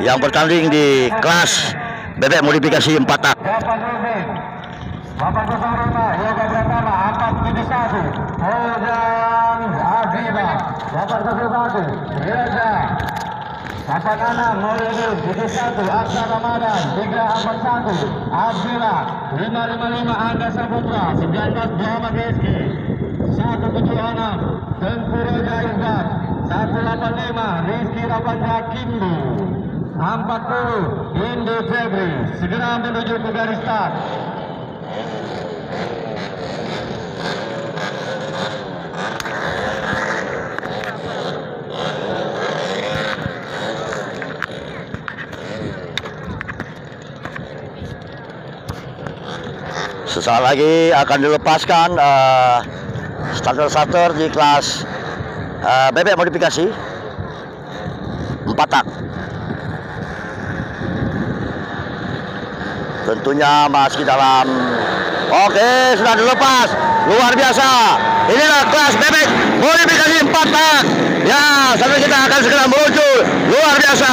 Speaker 1: yang bertanding di kelas bebek modifikasi 4 tak.
Speaker 7: 805 Yoga Pratama 471 Kaujan Adima 801 Reza 86 Maulidin 71 Aksa Ramadan 341 Abdillah 555 Angga Saputra 19 Muhammad Rizki 176 Tengku Roja Izzat 185 Rizki Rapanja Kindu 40 Indi Febri segera menuju ke garis start.
Speaker 1: Sesaat lagi akan dilepaskan starter di kelas bebek modifikasi 4 tak. Tentunya masih dalam. Oke, sudah dilepas. Luar biasa. Inilah kelas bebek modifikasi 4 tak. Ya, starter kita akan segera muncul. Luar biasa.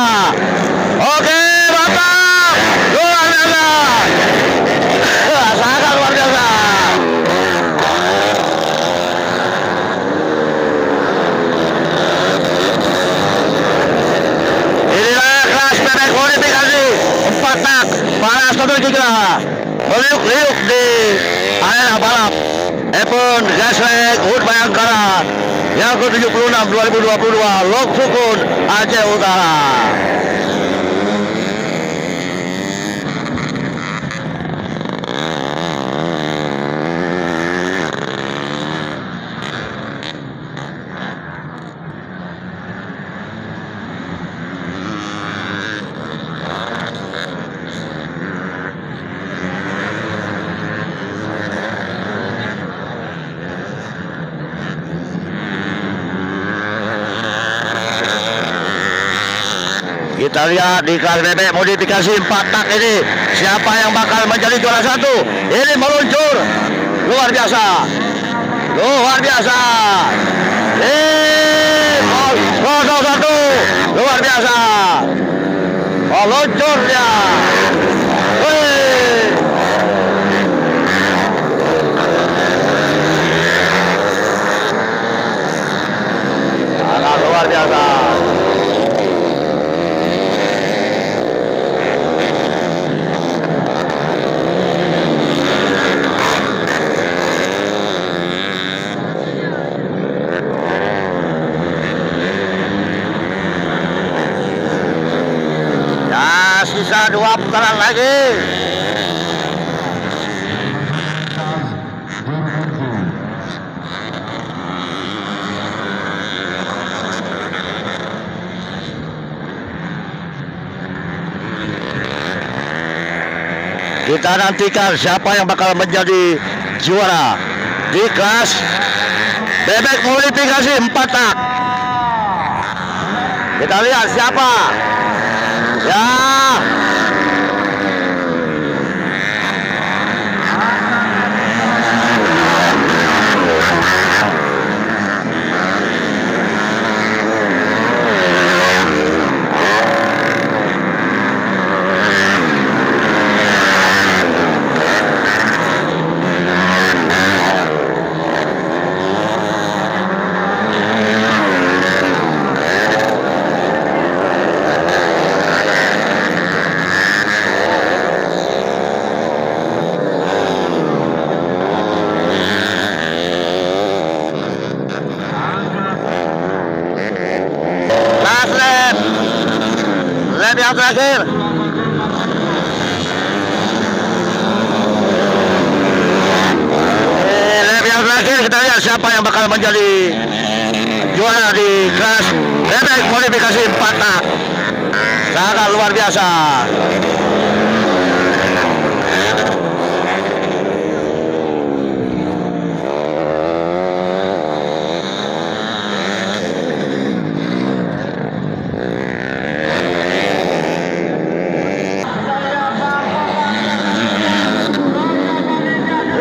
Speaker 1: Oke, mantap. Luar biasa. Sangat luar biasa. Inilah kelas bebek modifikasi 4 tak. Para starter kita meliuk-liuk di arena balap Event Gasrek HUT Bayangkara yang ke-76 2022 Lok Sukun Aceh Utara. Kita lihat di kelas bebek modifikasi 4 tak ini siapa yang bakal menjadi juara 1. Ini meluncur luar biasa, luar biasa. Satu luar biasa. Oh, luncur dia. Sangat luar biasa. Sisa 2 putaran lagi. Kita nantikan siapa yang bakal menjadi juara di kelas bebek modifikasi 4 tak. Kita lihat siapa. Ya. Lap yang terakhir. Lap yang terakhir kita lihat siapa yang bakal menjadi juara di kelas bebek modifikasi 4 tak. Sangat luar biasa.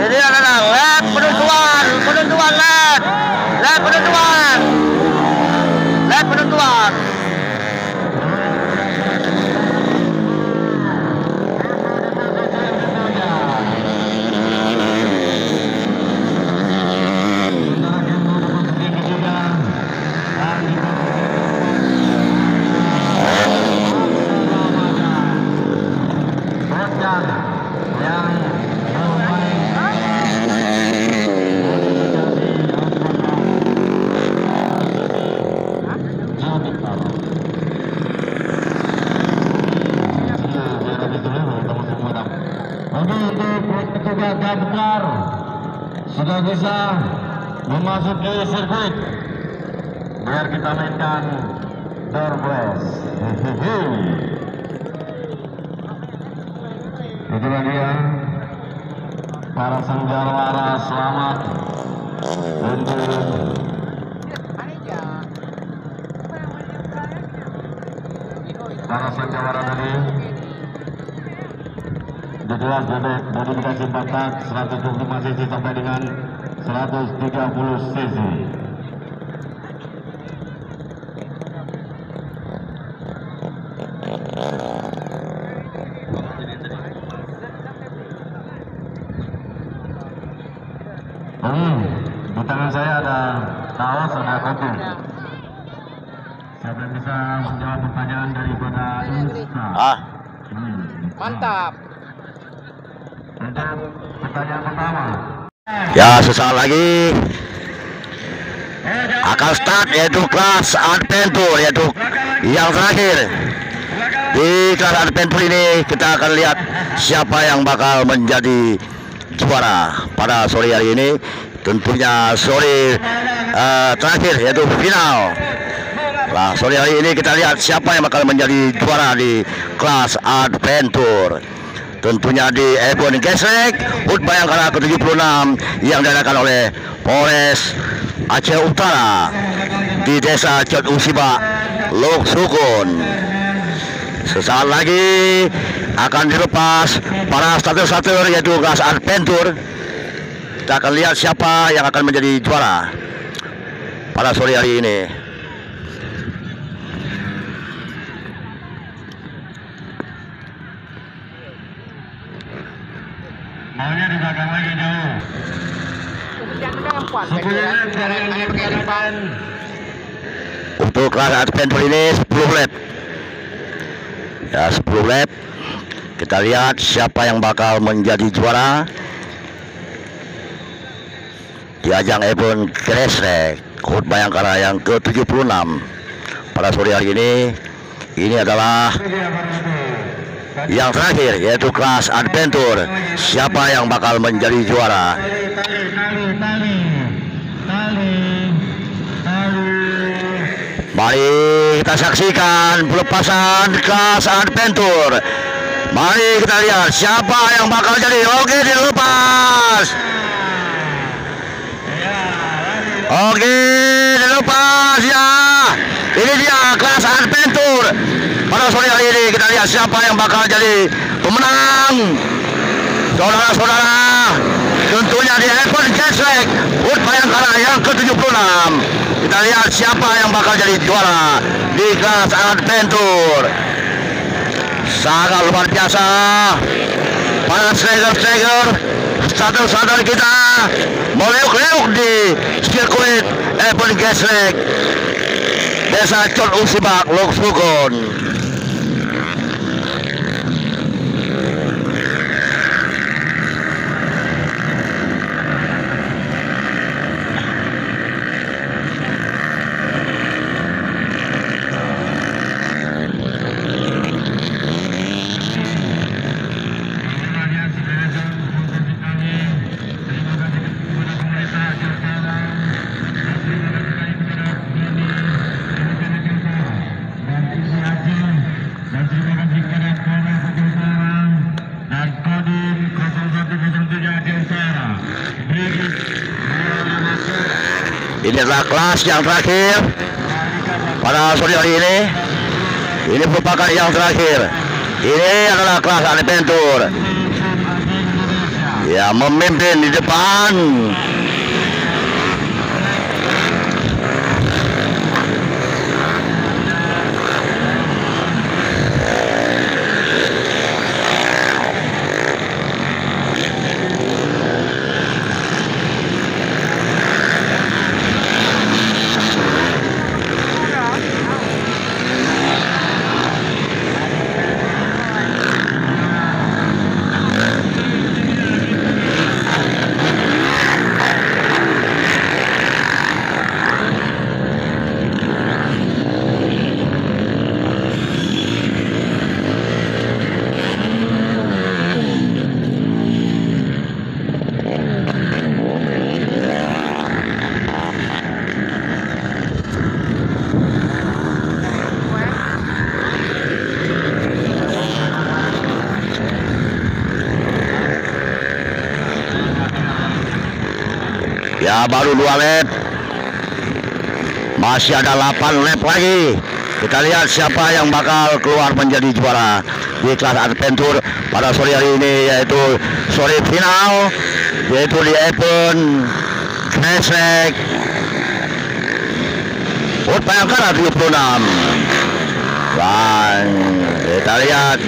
Speaker 1: Ini adalah lap penentuan lap penentuan.
Speaker 7: Untuk petugas gabungan sudah bisa memasuki sirkuit. Biar kita mainkan door press. Itulah dia para sanjawara, selamat untuk para sanjawara tadi. Jelas dari dikasih batak 125 cc sampai dengan 130 cc. Di tangan saya ada kaos, ada kartu. Siapa yang bisa menjawab pertanyaan daripada Insta?
Speaker 6: Mantap.
Speaker 7: Untuk pertanyaan pertama.
Speaker 1: Ya, sesaat lagi akan start yaitu kelas adventure, yaitu yang terakhir. Di kelas adventure ini kita akan lihat siapa yang bakal menjadi juara pada sore hari ini. Tentunya sore terakhir yaitu final. Nah, sore hari ini kita lihat siapa yang bakal menjadi juara di kelas adventure. Tentunya di F1 Gesrek HUT Bayangkara ke-76 yang diadakan oleh Polres Aceh Utara di Desa Cot Usiba, Lok Sukun. Sesaat lagi akan dilepas para starter-starter yaitu kelas adventure. Kita akan lihat siapa yang akan menjadi juara pada sore hari ini.
Speaker 7: Maunya di belakang lagi jauh.
Speaker 1: Untuk kelas adventure ini 10 lap. Ya, 10 lap. Kita lihat siapa yang bakal menjadi juara di ajang F1 Gesrek HUT Bayangkara yang ke-76 pada sore hari ini. Ini adalah yang terakhir yaitu kelas adventure. Siapa yang bakal menjadi juara? Mari kita saksikan pelepasan kelas adventure. Mari kita lihat siapa yang bakal jadi. Oke, dilepas. Oke, dilepas ya. Ini dia kelas adventure. Pada sore hari ini kita lihat siapa yang bakal jadi pemenang. Saudara-saudara, tentunya di F1 Gesrek HUT Bayangkara yang ke-76. Kita lihat siapa yang bakal jadi juara di kelas adventure. Sangat luar biasa. Para striker-striker, starter-starter kita meleuk-leuk di sirkuit F1 Gesrek Desa Cot Usiba, Lok Sukun. Ini adalah kelas yang terakhir pada sore hari ini. Ini merupakan yang terakhir. Ini adalah kelas adventure. Ya, memimpin di depan. Ya, baru 2 lap. Masih ada 8 lap lagi. Kita lihat siapa yang bakal keluar menjadi juara di kelas adventure pada sore hari ini, yaitu sore final, yaitu di event Gesrek Hut Bayangkara 76. Dan kita lihat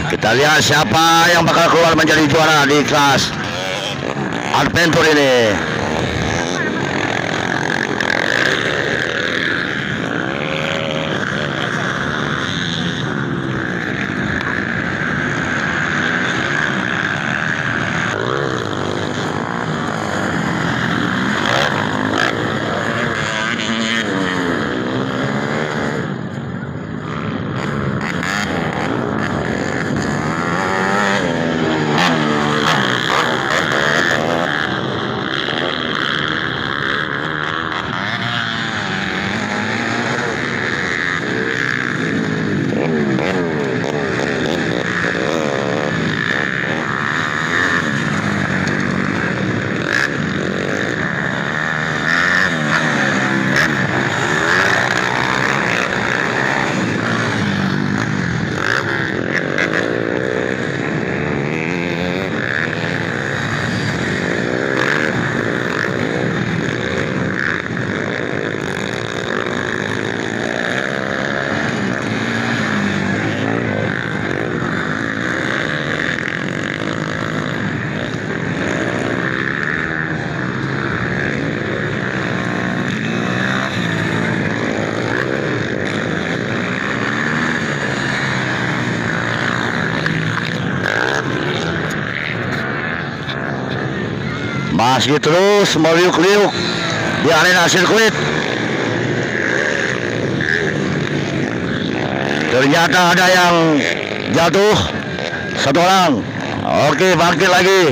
Speaker 1: kita lihat siapa yang bakal keluar menjadi juara di kelas adventure ini. Masih terus meliuk-liuk di arena sirkuit. Ternyata ada yang jatuh, 1 orang. Oke, bangkit lagi.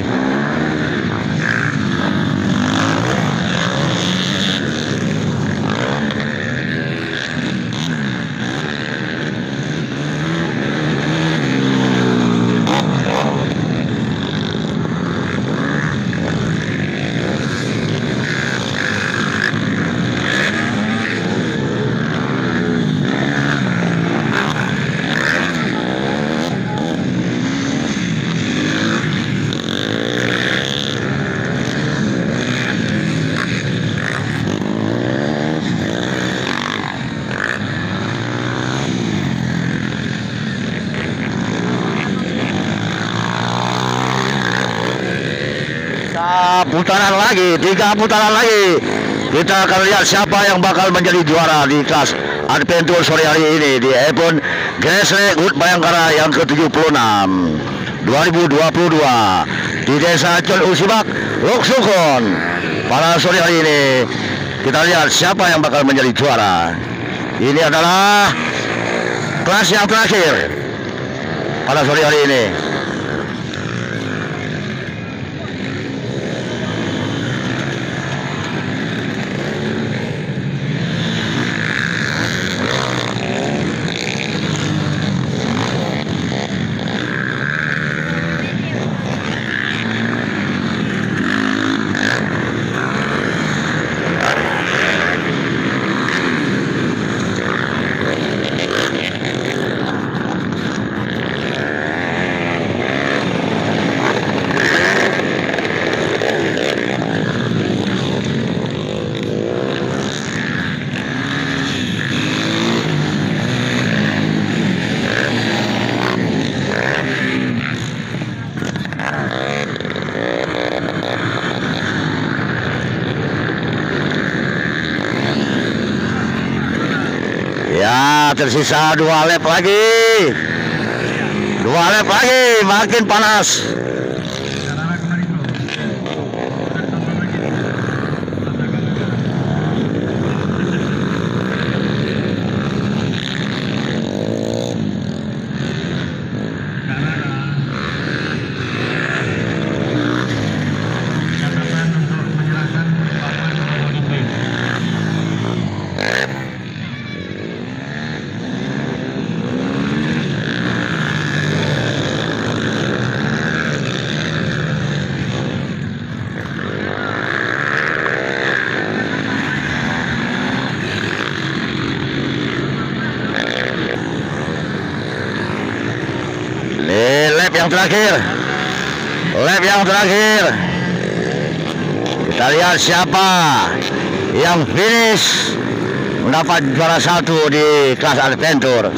Speaker 1: Putaran lagi, 3 putaran lagi. Kita akan lihat siapa yang bakal menjadi juara di kelas adventure sore hari ini di event Gesrek Hut Bayangkara yang ke-76 2022 di Desa Con Usibak, Loksukon. Pada sore hari ini kita lihat siapa yang bakal menjadi juara. Ini adalah kelas yang terakhir pada sore hari ini. tersisa 2 lap lagi. 2 lap lagi, makin panas. Lap yang terakhir, kita lihat siapa yang finish mendapat juara 1 di kelas adventure.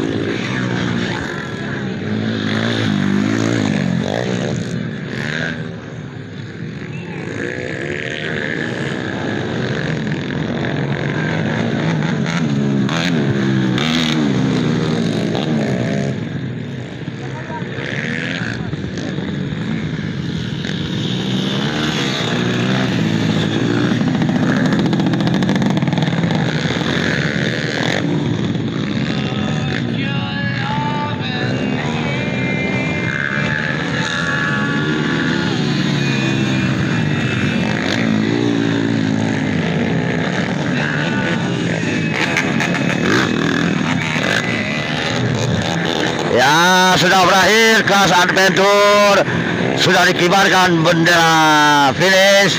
Speaker 1: Ya, sudah berakhir kelas adventure. Sudah dikibarkan bendera finish.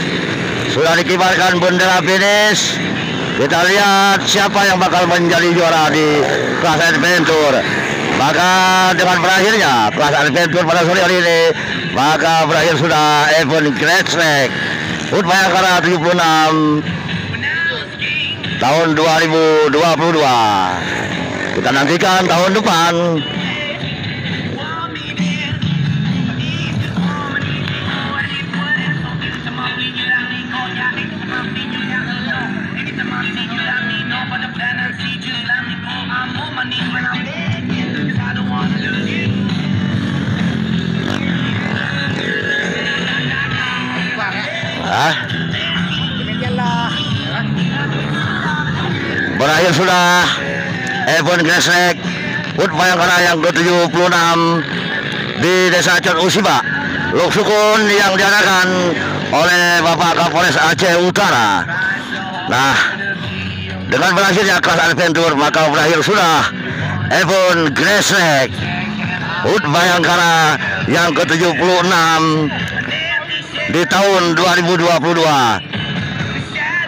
Speaker 1: Kita lihat siapa yang bakal menjadi juara di kelas adventure. Maka dengan berakhirnya kelas adventure pada sore hari ini, maka berakhir sudah event Great Snack HUT Bayangkara 76 tahun 2022. Kita nantikan tahun depan. Berakhir sudah event Great Snack HUT Bayangkara yang ke-76 di Desa Cot Usiba, Loksukun, yang diadakan oleh Bapak Kapolres Aceh Utara. Nah, dengan berakhirnya kelas adventure, maka berakhir sudah event Great Snack HUT Bayangkara yang ke-76 di tahun 2022.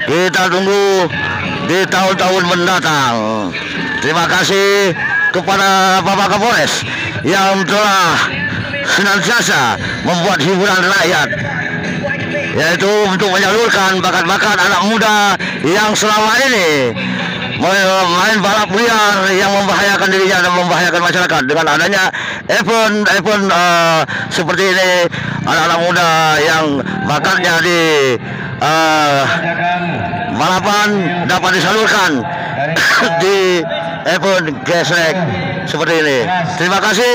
Speaker 1: Kita tunggu di tahun-tahun mendatang. Terima kasih kepada Bapak Kapolres yang telah senantiasa membuat hiburan rakyat, yaitu untuk menyalurkan bakat-bakat anak muda yang selama ini main balap liar yang membahayakan dirinya dan membahayakan masyarakat. Dengan adanya event seperti ini, anak-anak muda yang bakatnya di balapan dapat disalurkan di event Great Snack seperti ini. Terima kasih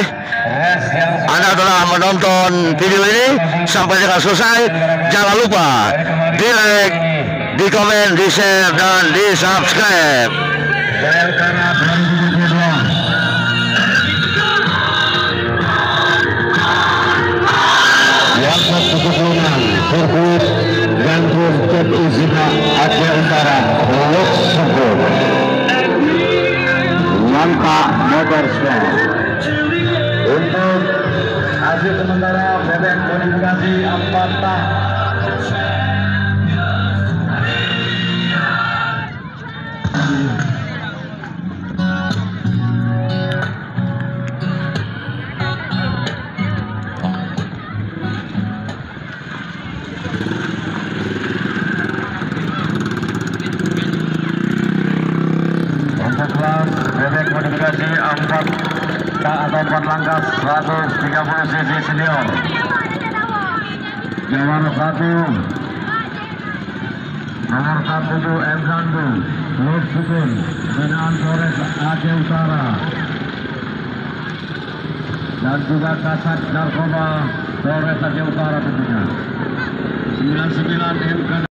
Speaker 1: Anda telah menonton video ini sampai dengan selesai. Jangan lupa di like, di komen, di share, dan di subscribe.
Speaker 7: Yang ke-76 sirkuit Gantung Cot Usiba Aceh Utara, Loksukun, Manta Motorsport. Untuk hasil sementara bebek modifikasi 4 tak. Untuk kelas bebek modifikasi 4 tak atau 4 langkah 130 cc senior, juara 1 nomor 17 M. Zandu, Lok Sukun, binaan Polres Aceh Utara, dan juga Kasat Narkoba Polres Aceh Utara tentunya. 99 MK.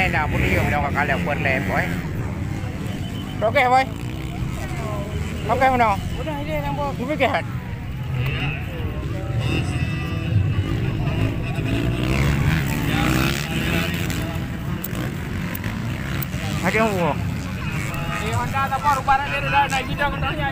Speaker 6: này là một điều đâu cả là quần lẹp boy. Ok boy. Ok không nào? Udah ini yang bawa. Gue kehat. Ada yang bawa. Ini Honda apa rupanya dia udah naik video kontrolnya.